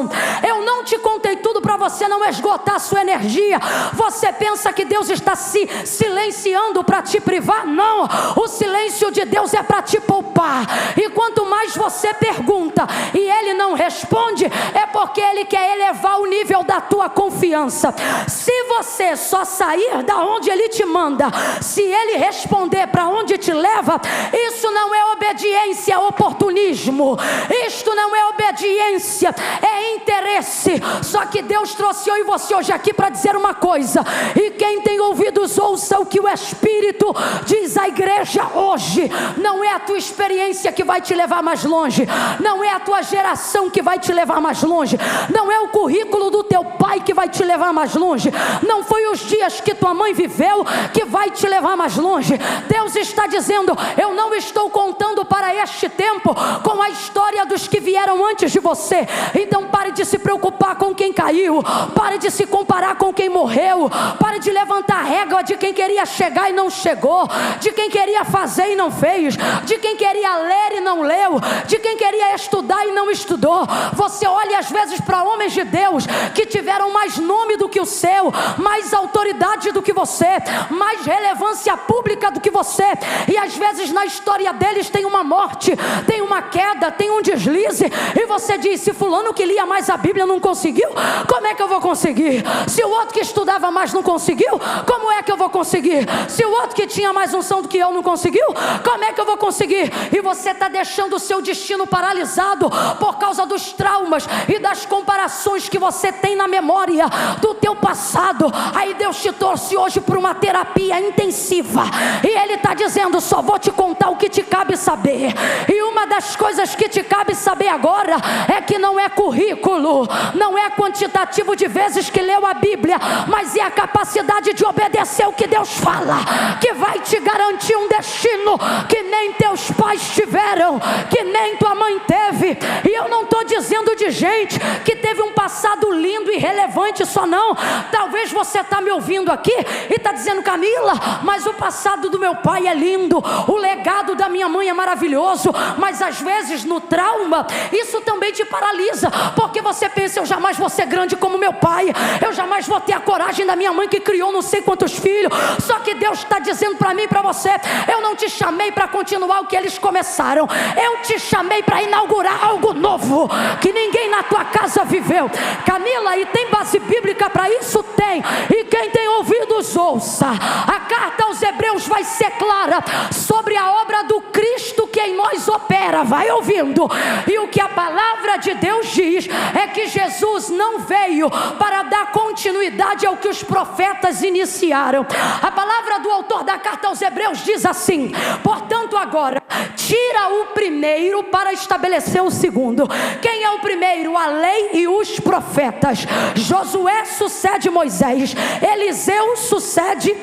Speaker 2: eu não te contei tudo para você não esgotar a sua energia. Você pensa que Deus está se silenciando para te privar? Não, o silêncio de Deus é para te poupar. E quanto mais você pergunta e Ele não responde, é porque Ele quer elevar o nível da tua confiança. Se você só sair da onde Ele te manda, se Ele responder para onde te leva, isso não é obediência, é oportunismo. Isto não é obediência, é interesse. Só que Deus trouxe eu e você hoje aqui para dizer uma coisa, e quem tem ouvidos ouça o que o Espírito diz à igreja hoje. Não é a tua experiência que vai te levar mais longe, não é a tua geração que vai te levar mais longe, não é o currículo do teu pai que vai te levar mais longe, não foi os dias que tua mãe viveu que vai te levar mais longe. Deus está dizendo, eu não estou contando para este tempo com a história dos que vieram antes de você. Então pare de se preocupar com quem caiu, pare de se comparar com quem morreu, pare de levantar a régua de quem queria chegar e não chegou, de quem queria fazer e não fez, de quem queria ler e não leu, de quem queria estudar e não estudou. Você olha às vezes para homens de Deus que tiveram mais nome do que o seu, mais autoridade do que você, mais relevância pública do que você, e às vezes na história deles tem uma morte, tem uma queda, tem um deslize, e você diz, se fulano que lia mais a Bíblia não conseguiu, como é que eu vou conseguir? Se o outro que estudava mais não conseguiu, como é que eu vou conseguir? Se o outro que tinha mais unção do que eu não conseguiu, como é que eu vou conseguir? E você está deixando o seu destino paralisado por causa dos traumas e das comparações que você tem na memória do teu passado. Aí Deus te trouxe hoje para uma terapia intensiva, e Ele está dizendo, só vou te contar o que te cabe saber. E uma das coisas que te cabe saber agora é que não é currículo, não é quantitativo de vezes que leu a Bíblia, mas é a capacidade de obedecer o que Deus fala, que vai te garantir um destino que nem teus pais tiveram, que nem tua mãe teve. E eu não estou dizendo de gente que teve um passado lindo e relevante só não. Talvez você está me ouvindo aqui e está dizendo, Camila, mas o passado do meu pai é lindo, o legado da minha mãe é maravilhoso, mas às vezes no trauma isso também te paralisa, porque você pensa, eu jamais vou ser grande como meu pai, eu jamais vou ter a coragem da minha mãe que criou não sei quantos filhos. Só que Deus está dizendo para mim e para você, eu não te chamei para continuar o que eles começaram, eu te chamei para inaugurar algo novo que ninguém na tua casa viveu. Camila, e tem base bíblica para isso? Tem. E quem tem ouvidos ouça. A carta aos Hebreus vai ser clara sobre a obra do Cristo que em nós opera. Vai ouvindo. E o que a palavra de Deus diz é que Jesus não veio para dar continuidade ao que os profetas iniciaram. A palavra do autor da carta aos Hebreus diz assim: portanto agora tira o primeiro para estabelecer o segundo. Quem é o primeiro? A lei e os profetas. Josué sucede Moisés, Eliseu sucede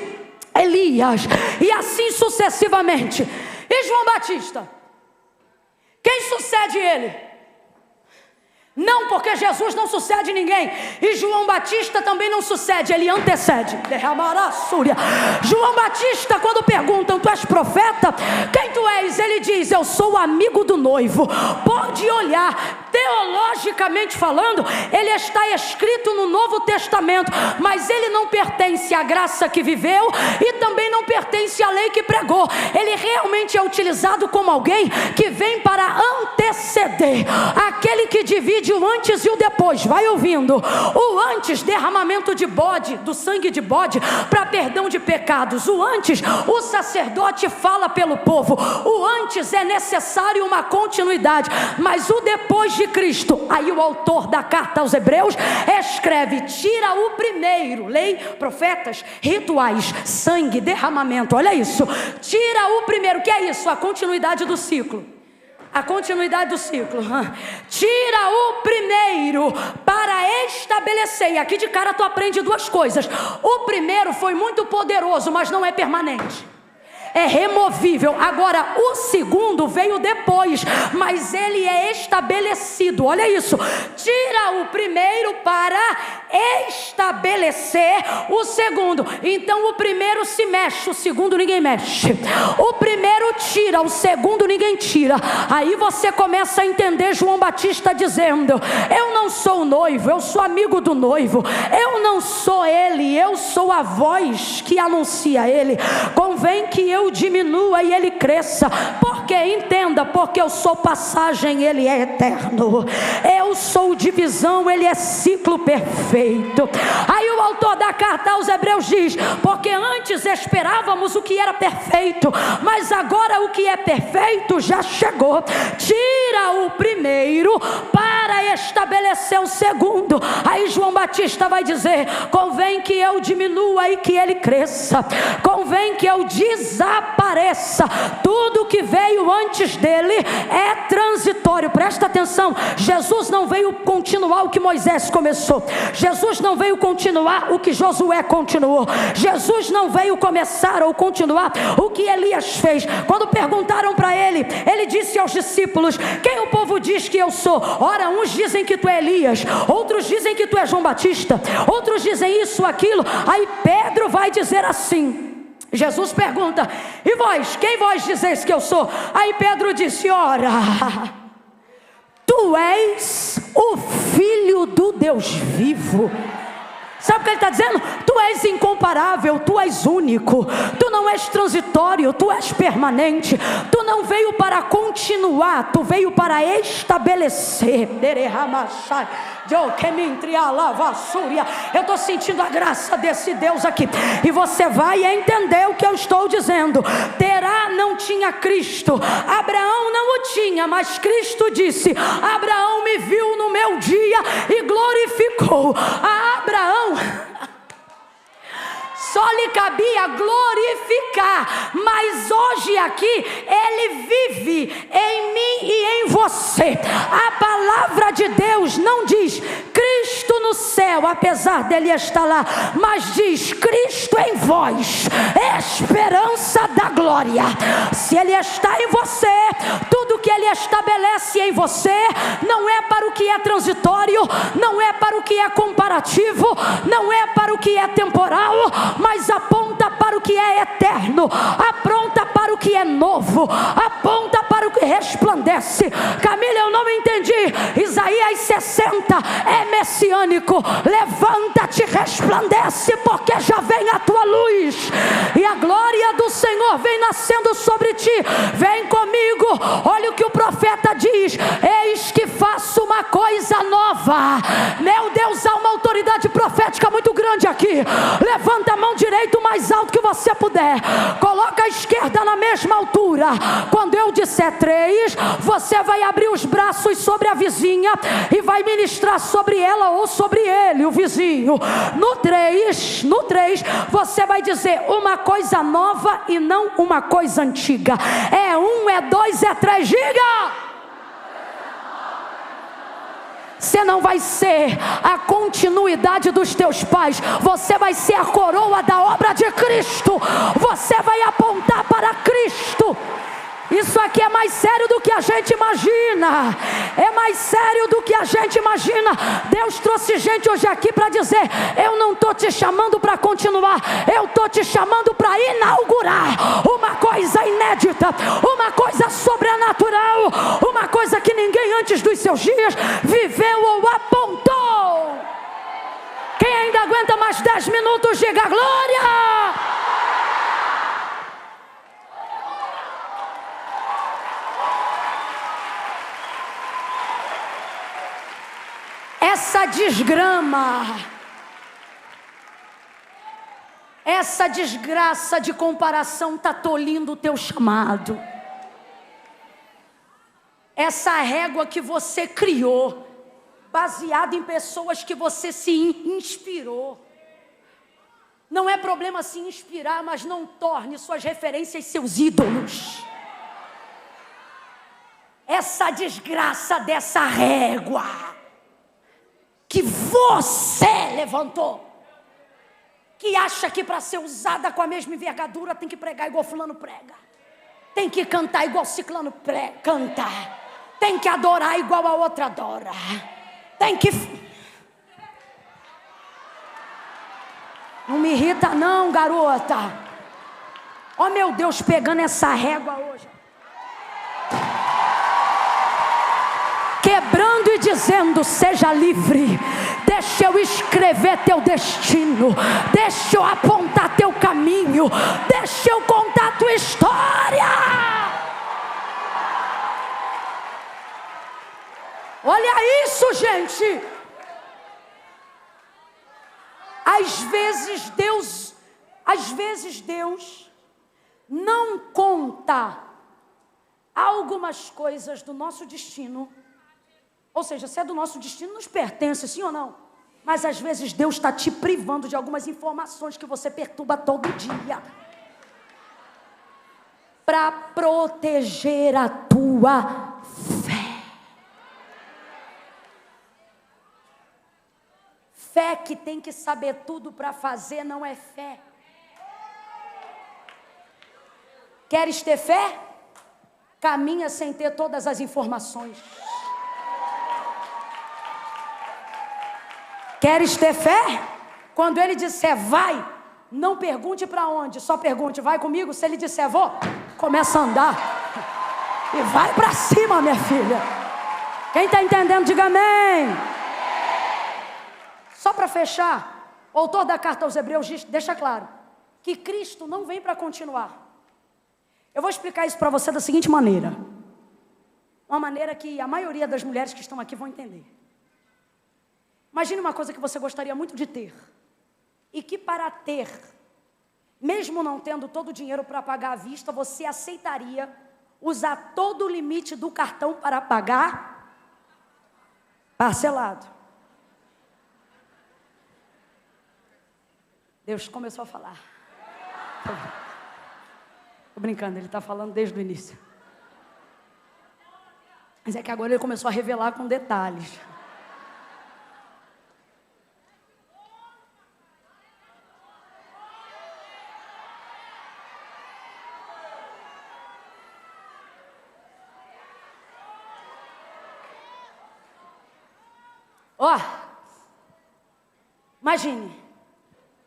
Speaker 2: Elias, e assim sucessivamente. E João Batista, quem sucede ele? Não, porque Jesus não sucede ninguém, e João Batista também não sucede, ele antecede. João Batista, quando perguntam, tu és profeta? Quem tu és? Ele diz, eu sou amigo do noivo. Pode olhar, teologicamente falando, ele está escrito no Novo Testamento, mas ele não pertence à graça que viveu e também não pertence à lei que pregou. Ele realmente é utilizado como alguém que vem para anteceder, aquele que divide divide o antes e o depois. Vai ouvindo. O antes, derramamento de bode, do sangue de bode, para perdão de pecados. O antes, o sacerdote fala pelo povo. O antes é necessário uma continuidade. Mas o depois de Cristo, aí o autor da carta aos Hebreus escreve: tira o primeiro. Lei, profetas, rituais, sangue, derramamento. Olha isso. Tira o primeiro. O que é isso? A continuidade do ciclo. A continuidade do ciclo. Tira o primeiro para estabelecer. E aqui de cara tu aprende duas coisas. O primeiro foi muito poderoso, mas não é permanente. É removível. Agora o segundo veio depois, mas ele é estabelecido. Olha isso. Tira o primeiro para estabelecer o segundo. Então o primeiro se mexe, o segundo ninguém mexe. O primeiro tira, o segundo ninguém tira. Aí você começa a entender João Batista dizendo: eu não sou o noivo, eu sou amigo do noivo. Eu não sou ele, eu sou a voz que anuncia ele. Convém que eu diminua e ele cresça. Porque, entenda, porque eu sou passagem, ele é eterno. Eu sou divisão, ele é ciclo perfeito. Aí o autor da carta aos Hebreus diz: porque antes esperávamos o que era perfeito, mas agora o que é perfeito já chegou. Tira o primeiro para estabelecer o segundo. Aí João Batista vai dizer: convém que eu diminua e que ele cresça. Convém que eu desapareça. Tudo que veio antes dele é transitório. Presta atenção. Jesus não veio continuar o que Moisés começou. Jesus não veio continuar o que Josué continuou. Jesus não veio começar ou continuar o que Elias fez. Quando perguntaram para ele, ele disse aos discípulos: quem o povo diz que eu sou? Ora, uns dizem que tu é Elias, outros dizem que tu é João Batista, outros dizem isso, aquilo. Aí Pedro vai dizer assim: Jesus pergunta: e vós, quem vós dizeis que eu sou? Aí Pedro disse: ora, tu és o Filho do Deus vivo. Sabe o que ele está dizendo? Tu és incomparável, tu és único, tu não és transitório, tu és permanente. Tu não veio para continuar, tu veio para estabelecer. Eu estou sentindo a graça desse Deus aqui. E você vai entender o que eu estou dizendo. Terá não tinha Cristo, Abraão não o tinha, mas Cristo disse: Abraão me viu no meu dia e glorificou. A Abraão só lhe cabia glorificar, mas hoje aqui ele vive em mim e em você. A palavra de Deus não diz Cristo no céu, apesar dele estar lá, mas diz Cristo em vós, esperança da glória. Se ele está em você, tudo que ele estabelece em você não é para o que é transitório, não é para o que é comparativo, não é para o que é temporal, mas aponta para o que é eterno, aponta para o que é novo, aponta para o que resplandece. Camila, eu não entendi. Isaías 60 é messiânico. Levanta-te, resplandece, porque já vem a tua luz e a glória do Senhor vem nascendo sobre ti. Vem comigo, olha o que o profeta diz: eis que faço uma coisa nova. Meu Deus, há uma autoridade profética muito grande aqui. Levanta a mão direita o mais alto que você puder, coloca a esquerda na mesma altura. Quando eu disser 3, você vai abrir os braços sobre a vizinha e vai ministrar sobre ela ou sobre ele, o vizinho. No 3, você vai dizer uma coisa nova e não uma coisa antiga. É 1, é 2, é 3, diga! Você não vai ser a continuidade dos teus pais, você vai ser a coroa da obra de Cristo. Você vai apontar para Cristo. Isso aqui é mais sério do que a gente imagina. É mais sério do que a gente imagina. Deus trouxe gente hoje aqui para dizer: eu não estou te chamando para continuar, eu estou te chamando para inaugurar uma coisa inédita, uma coisa sobrenatural, uma coisa que ninguém antes dos seus dias viveu ou apontou. Quem ainda aguenta mais 10 minutos, diga glória! desgrama. Essa desgraça de comparação está tolindo o teu chamado. Essa régua que você criou, baseada em pessoas que você se inspirou. Não é problema se inspirar, mas não torne suas referências seus ídolos. Essa desgraça dessa régua que você levantou, que acha que para ser usada com a mesma envergadura tem que pregar igual fulano prega, tem que cantar igual ciclano canta, tem que adorar igual a outra adora, tem que... Não me irrita não, garota. Ó meu Deus, pegando essa régua hoje, quebrando e dizendo: seja livre. Deixa eu escrever teu destino, deixa eu apontar teu caminho, deixa eu contar tua história. Olha isso, gente. Às vezes Deus não conta algumas coisas do nosso destino. Ou seja, se é do nosso destino, nos pertence, sim ou não? Mas às vezes Deus está te privando de algumas informações que você perturba todo dia, para proteger a tua fé. Fé que tem que saber tudo para fazer não é fé. Queres ter fé? Caminha sem ter todas as informações. Queres ter fé? Quando ele disser vai, não pergunte para onde, só pergunte: vai comigo? Se ele disser vou, começa a andar e vai para cima, minha filha. Quem está entendendo, diga amém. Só para fechar, o autor da carta aos Hebreus deixa claro que Cristo não vem para continuar. Eu vou explicar isso para você da seguinte maneira, uma maneira que a maioria das mulheres que estão aqui vão entender. Imagine uma coisa que você gostaria muito de ter, e que para ter, mesmo não tendo todo o dinheiro para pagar à vista, você aceitaria usar todo o limite do cartão para pagar parcelado. Deus começou a falar. Estou brincando, ele está falando desde o início. Mas é que agora ele começou a revelar com detalhes. Ó, imagine,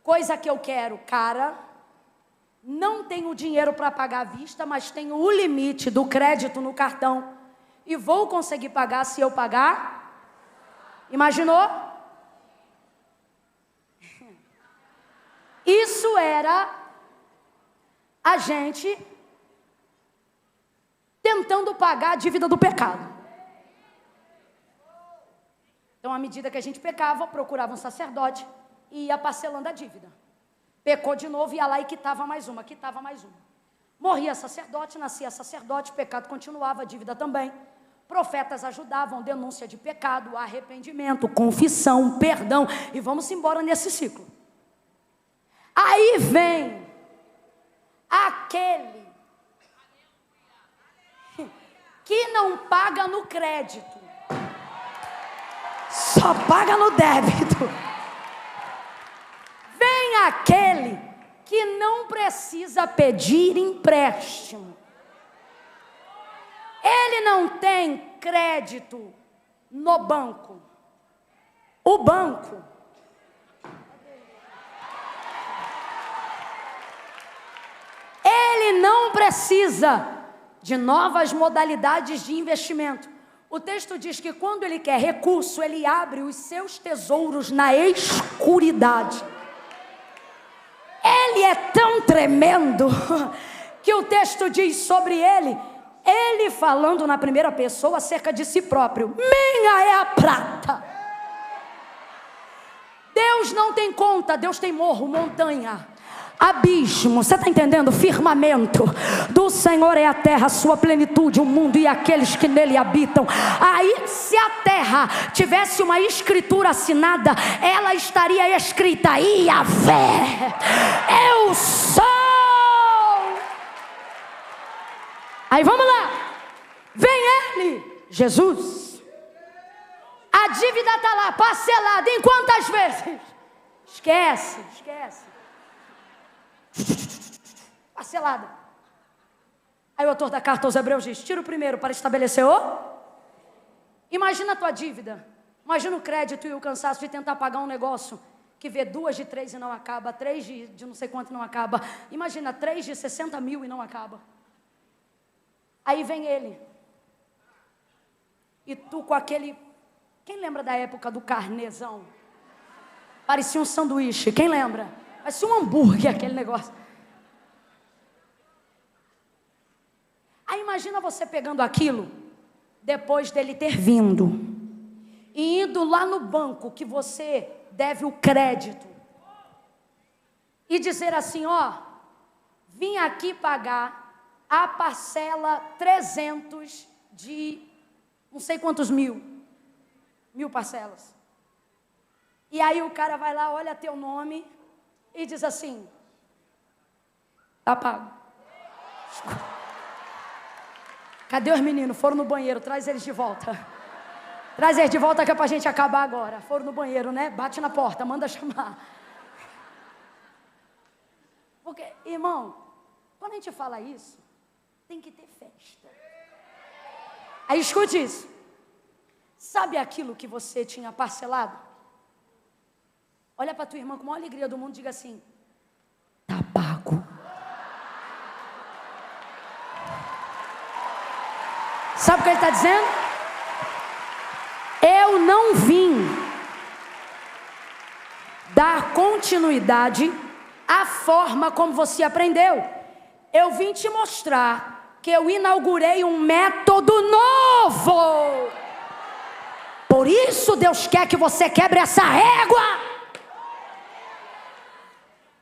Speaker 2: coisa que eu quero, cara, não tenho dinheiro para pagar à vista, mas tenho o limite do crédito no cartão e vou conseguir pagar se eu pagar. Imaginou? Isso era a gente tentando pagar a dívida do pecado. Então, à medida que a gente pecava, procurava um sacerdote e ia parcelando a dívida. Pecou de novo, ia lá e quitava mais uma, quitava mais uma. Morria sacerdote, nascia sacerdote, pecado continuava, a dívida também. Profetas ajudavam, denúncia de pecado, arrependimento, confissão, perdão, e vamos embora nesse ciclo. Aí vem aquele que não paga no crédito, só paga no débito. Vem aquele que não precisa pedir empréstimo. Ele não tem crédito no banco. O banco ele não precisa de novas modalidades de investimento. O texto diz que quando ele quer recurso, ele abre os seus tesouros na escuridade. Ele é tão tremendo que o texto diz sobre ele, ele falando na primeira pessoa acerca de si próprio: minha é a prata, Deus não tem conta, Deus tem morro, montanha, abismo, você está entendendo? Firmamento. Do Senhor é a terra, sua plenitude, o mundo e aqueles que nele habitam. Aí, se a terra tivesse uma escritura assinada, ela estaria escrita: Iavé, eu sou. Aí vamos lá, vem ele, Jesus. A dívida está lá, parcelada, em quantas vezes? Esquece. Parcelada. Aí o autor da carta aos Hebreus diz: tira o primeiro para estabelecer o. Imagina a tua dívida. Imagina o crédito e o cansaço de tentar pagar um negócio que vê 2 de 3 e não acaba, 3 de não sei quanto e não acaba. Imagina 3 de 60 mil e não acaba. Aí vem ele. E tu com aquele... Quem lembra da época do carnezão? Parecia um sanduíche. Quem lembra? Parecia um hambúrguer aquele negócio. Aí imagina você pegando aquilo, depois dele ter vindo, e indo lá no banco que você deve o crédito, e dizer assim: ó, vim aqui pagar a parcela 300 de não sei quantos mil parcelas. E aí o cara vai lá, olha teu nome e diz assim: tá pago. Cadê os meninos? Foram no banheiro, traz eles de volta. Traz eles de volta que é pra gente acabar agora. Foram no banheiro, né? Bate na porta, manda chamar. Porque, irmão, quando a gente fala isso, tem que ter festa. Aí escute isso. Sabe aquilo que você tinha parcelado? Olha para tua irmã com a maior alegria do mundo e diga assim: tá pago. Sabe o que ele está dizendo? Eu não vim dar continuidade à forma como você aprendeu. Eu vim te mostrar que eu inaugurei um método novo. Por isso Deus quer que você quebre essa régua.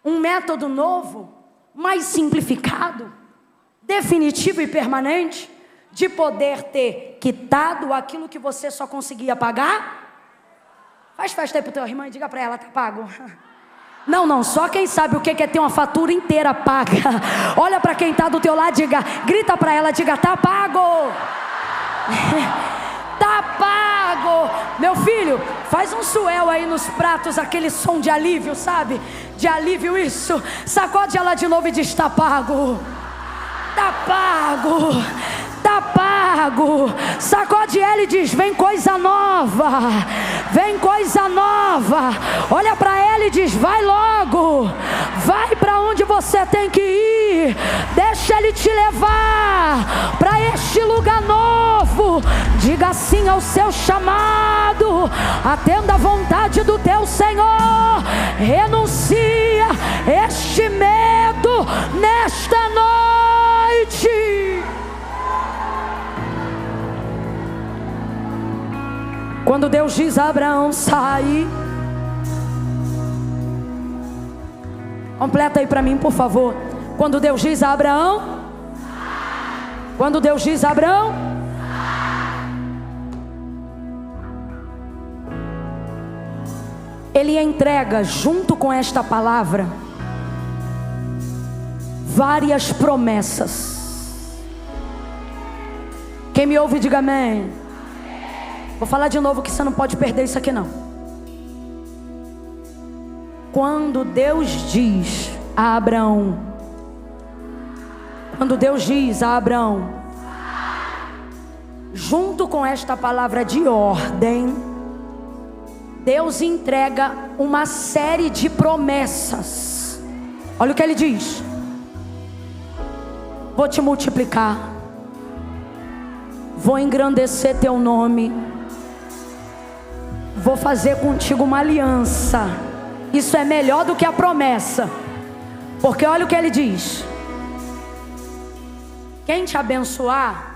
Speaker 2: Um método novo, mais simplificado, definitivo e permanente, de poder ter quitado aquilo que você só conseguia pagar. Faz festa aí pro teu irmão e diga para ela: tá pago. Não, só quem sabe o que é ter uma fatura inteira paga. Olha para quem está do teu lado, grita para ela, diga: tá pago. Tá pago. Meu filho, faz um suel aí nos pratos, aquele som de alívio, sabe? De alívio, isso. Sacode ela de novo e diz: tá pago. Tá pago. Tá pago. Sacode ela e diz: vem coisa nova. Vem coisa nova. Olha para ela e diz: vai logo. Vai para onde você tem que ir. Deixa ele te levar para este lugar novo. Diga sim ao seu chamado. Atenda a vontade do teu Senhor. Renuncia este medo nesta noite. Quando Deus diz a Abraão: sai. Completa aí para mim, por favor. Quando Deus diz a Abraão: quando Deus diz a Abraão: Ele entrega junto com esta palavra várias promessas. Quem me ouve, diga amém. Vou falar de novo que você não pode perder isso aqui não. Quando Deus diz a Abraão, quando Deus diz a Abraão, junto com esta palavra de ordem, Deus entrega uma série de promessas. Olha o que ele diz: vou te multiplicar, vou engrandecer teu nome, vou fazer contigo uma aliança. Isso é melhor do que a promessa, porque olha o que ele diz: quem te abençoar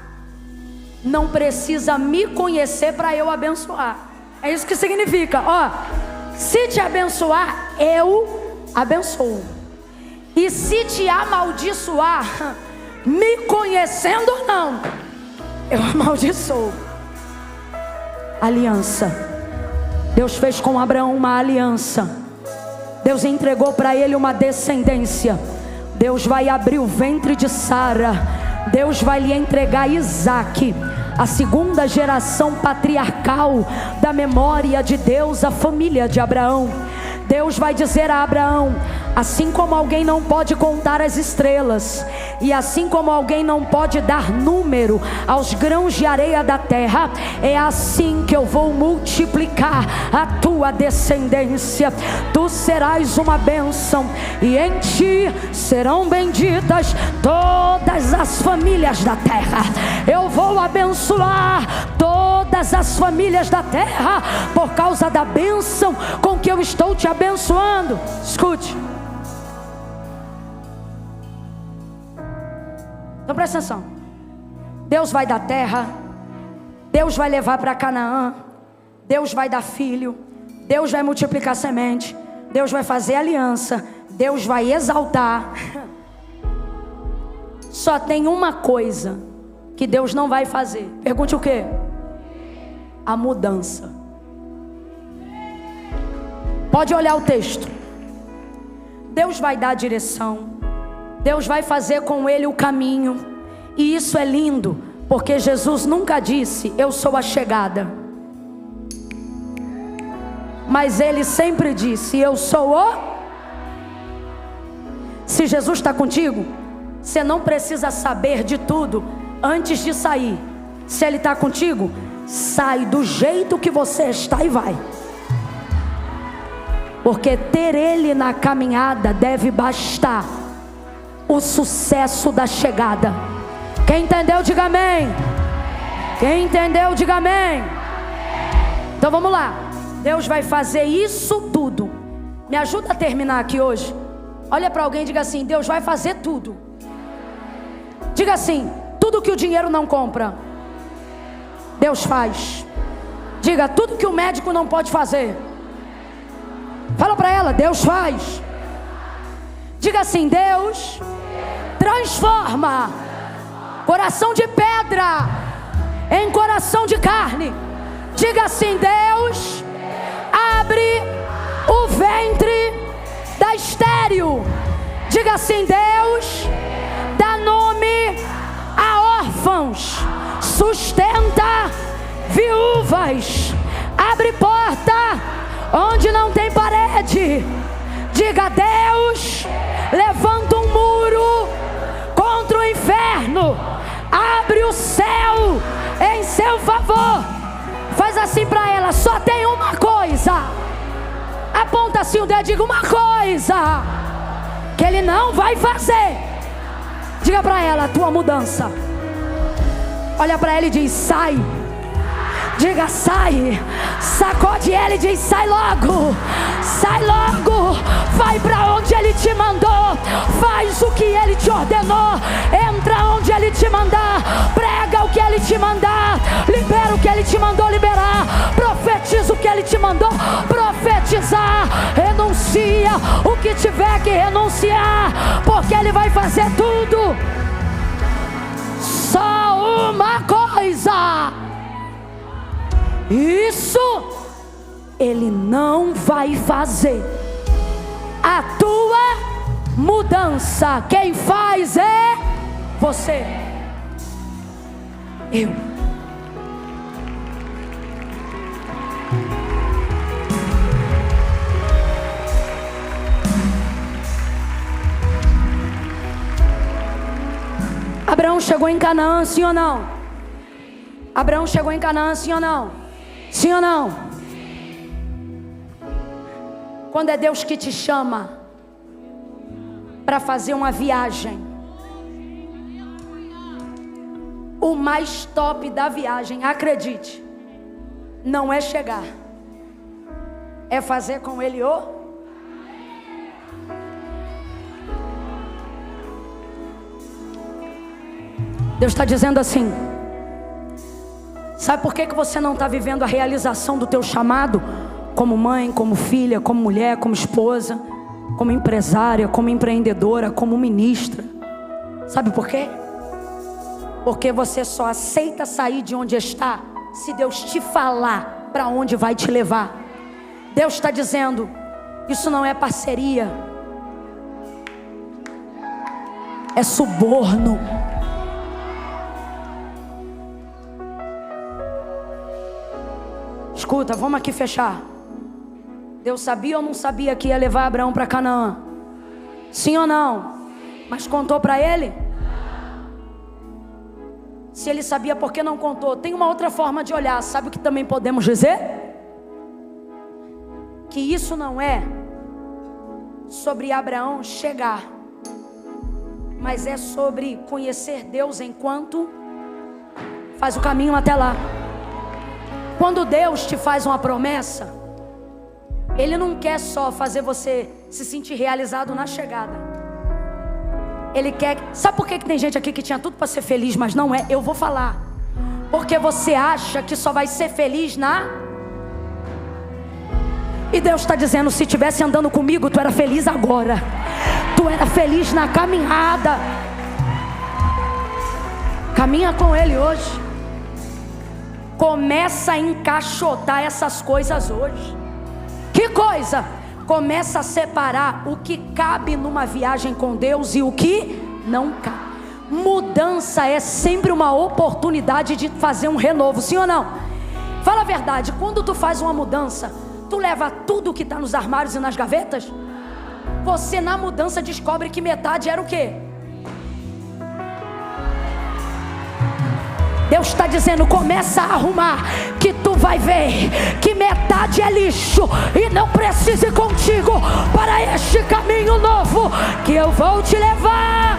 Speaker 2: não precisa me conhecer para eu abençoar. É isso que significa, ó. Se te abençoar, eu abençoo. E se te amaldiçoar, me conhecendo ou não, eu amaldiçoo. Aliança. Deus fez com Abraão uma aliança. Deus entregou para ele uma descendência. Deus vai abrir o ventre de Sara. Deus vai lhe entregar Isaque, a segunda geração patriarcal da memória de Deus, a família de Abraão. Deus vai dizer a Abraão: assim como alguém não pode contar as estrelas, e assim como alguém não pode dar número aos grãos de areia da terra, é assim que eu vou multiplicar a tua descendência. Tu serás uma bênção, e em ti serão benditas todas as famílias da terra. Eu vou abençoar todas as famílias da terra por causa da bênção com que eu estou te abençoando. Escute. Então presta atenção. Deus vai dar terra, Deus vai levar para Canaã, Deus vai dar filho, Deus vai multiplicar semente, Deus vai fazer aliança, Deus vai exaltar. Só tem uma coisa que Deus não vai fazer. Pergunte o quê? A mudança. Pode olhar o texto. Deus vai dar a direção, Deus vai fazer com ele o caminho. E isso é lindo, porque Jesus nunca disse: eu sou a chegada. Mas ele sempre disse: eu sou o... Se Jesus está contigo, você não precisa saber de tudo antes de sair. Se ele está contigo, sai do jeito que você está e vai. Porque ter ele na caminhada deve bastar o sucesso da chegada. Quem entendeu, diga amém. Quem entendeu, diga amém. Então vamos lá. Deus vai fazer isso tudo. Me ajuda a terminar aqui hoje. Olha para alguém e diga assim: Deus vai fazer tudo. Diga assim: tudo que o dinheiro não compra, Deus faz. Diga: tudo que o médico não pode fazer. Fala para ela: Deus faz. Diga assim: Deus transforma coração de pedra em coração de carne. Diga assim: Deus abre o ventre da estéril. Diga assim: Deus dá nome a órfãos, sustenta viúvas, abre porta onde não tem parede. Diga: Deus levanta um muro contra o inferno, abre o céu em seu favor. Faz assim para ela: só tem uma coisa. Aponta assim o dedo, diga: uma coisa que ele não vai fazer. Diga para ela: a tua mudança. Olha para ela e diz: sai. Diga: sai. Sacode ela e diz: sai logo. Sai logo. Vai para onde ele te mandou. Faz o que ele te ordenou. Entra onde ele te mandar. Prega o que ele te mandar. Libera o que ele te mandou liberar. Profetiza o que ele te mandou profetizar. Renuncia o que tiver que renunciar, porque ele vai fazer tudo. Só uma coisa: isso ele não vai fazer. A tua mudança, quem faz é você. Eu. Abraão chegou em Canaã, sim ou não? Abraão chegou em Canaã, sim ou não? Sim ou não? Quando é Deus que te chama para fazer uma viagem, o mais top da viagem, acredite, não é chegar, é fazer com ele o... Deus está dizendo assim: sabe por que você não está vivendo a realização do teu chamado? como mãe, como filha, como mulher, como esposa, como empresária, como empreendedora, como ministra. Sabe por quê? Porque você só aceita sair de onde está se Deus te falar para onde vai te levar. Deus está dizendo: isso não é parceria, é suborno. Escuta, vamos aqui fechar. Deus sabia ou não sabia que ia levar Abraão para Canaã? Sim ou não? Mas contou para ele? Se ele sabia, por que não contou? Tem uma outra forma de olhar. Sabe o que também podemos dizer? Que isso não é sobre Abraão chegar, mas é sobre conhecer Deus enquanto faz o caminho até lá. Quando Deus te faz uma promessa, Ele não quer só fazer você se sentir realizado na chegada. Ele quer... Sabe por que tem gente aqui que tinha tudo para ser feliz, mas não é? Eu vou falar. Porque você acha que só vai ser feliz na... E Deus está dizendo: se estivesse andando comigo, tu era feliz agora. Tu era feliz na caminhada. Caminha com Ele hoje. Começa a encaixotar essas coisas hoje. Que coisa? Começa a separar o que cabe numa viagem com Deus e o que não cabe. Mudança é sempre uma oportunidade de fazer um renovo, sim ou não? Fala a verdade, quando tu faz uma mudança, tu leva tudo que está nos armários e nas gavetas? Você na mudança descobre que metade era o quê? Deus está dizendo: começa a arrumar, que tu vai ver que metade é lixo e não precisa ir contigo para este caminho novo que eu vou te levar.